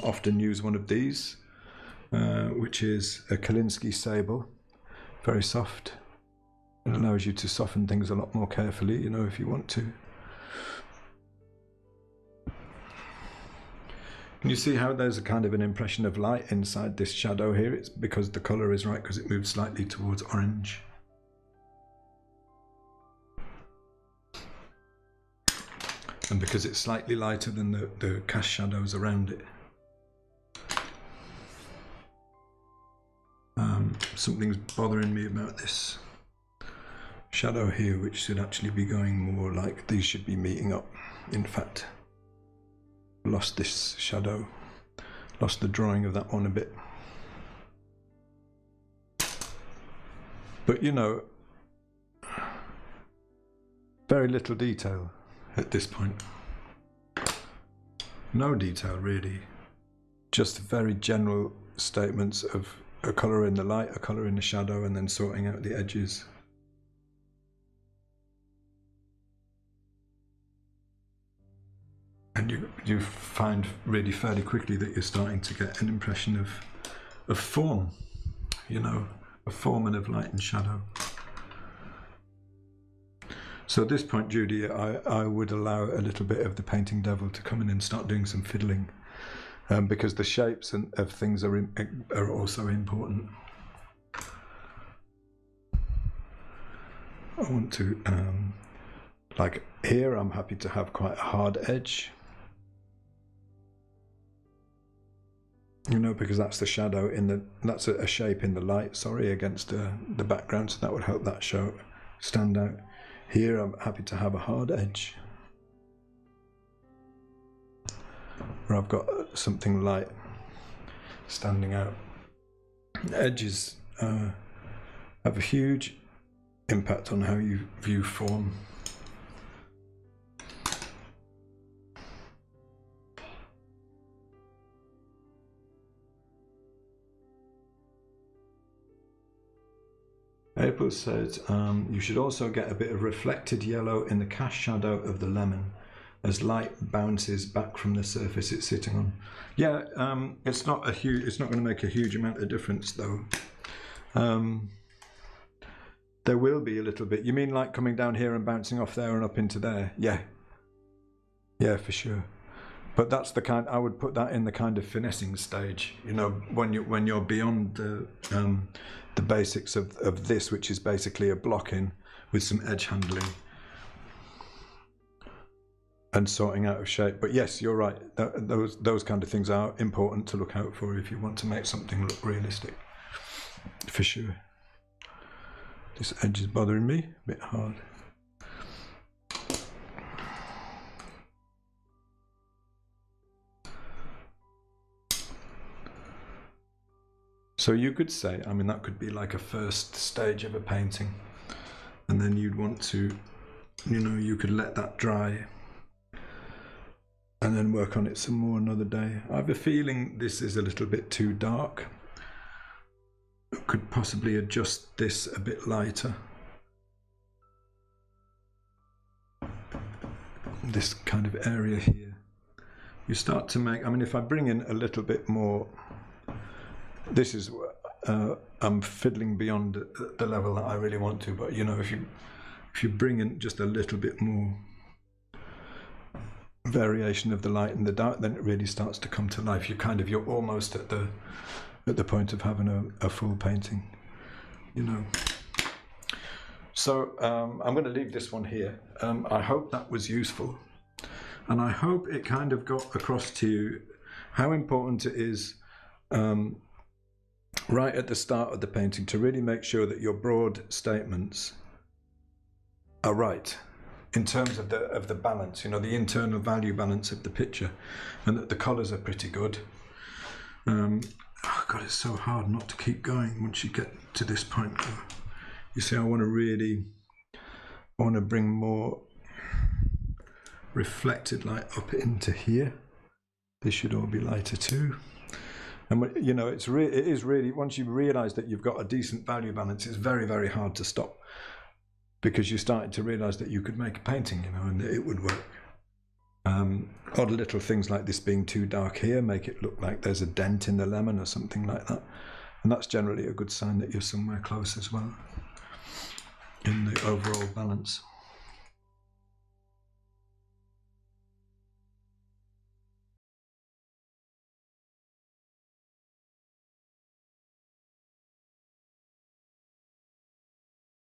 often use one of these, which is a Kolinsky Sable, very soft. It allows you to soften things a lot more carefully, you know, if you want to. Can you see how there's a kind of an impression of light inside this shadow here? It's because the colour is right, because it moves slightly towards orange. And because it's slightly lighter than the cast shadows around it. Something's bothering me about this shadow here, which should actually be going more like these should be meeting up. In fact, lost this shadow, lost the drawing of that one a bit. But you know, very little detail at this point. No detail really, just very general statements of a colour in the light, a colour in the shadow, and then sorting out the edges. And you find really fairly quickly that you're starting to get an impression of form, you know, of form and of light and shadow. So at this point, Judy, I would allow a little bit of the painting devil to come in and start doing some fiddling, because the shapes of things are also important. I want to, like here, I'm happy to have quite a hard edge. You know, because that's the shadow that's a shape in the light, sorry, against the background, so that would help that stand out. Here I'm happy to have a hard edge, where I've got something light standing out. Edges have a huge impact on how you view form. April says, you should also get a bit of reflected yellow in the cast shadow of the lemon as light bounces back from the surface it's sitting on. Yeah, it's not going to make a huge amount of difference though. There will be a little bit. You mean like coming down here and bouncing off there and up into there? Yeah. Yeah, for sure. But that's the kind, I would put that in the kind of finessing stage, you know, when you're beyond the basics of this, which is basically a blocking with some edge handling and sorting out of shape. But yes, you're right. Those kind of things are important to look out for if you want to make something look realistic, for sure. This edge is bothering me, a bit hard. So you could say, I mean, that could be like a first stage of a painting, and then you'd want to, you know, you could let that dry and then work on it some more another day. I have a feeling this is a little bit too dark. I could possibly adjust this a bit lighter. This kind of area here. You start to make, I mean, if I bring in a little bit more, this is, I'm fiddling beyond the level that I really want to, but you know, if you bring in just a little bit more variation of the light and the dark, then it really starts to come to life. You're almost at the point of having a full painting, you know. So I'm going to leave this one here. I hope that was useful, and I hope it kind of got across to you how important it is right at the start of the painting to really make sure that your broad statements are right in terms of the balance, you know, the internal value balance of the picture, and that the colours are pretty good. Oh God, it's so hard not to keep going once you get to this point. You see, I want to bring more reflected light up into here. This should all be lighter too. And you know, it is really, once you realise that you've got a decent value balance, it's very, very hard to stop, because you're starting to realise that you could make a painting, you know, and that it would work. Odd little things like this being too dark here make it look like there's a dent in the lemon or something like that, and that's generally a good sign that you're somewhere close as well in the overall balance.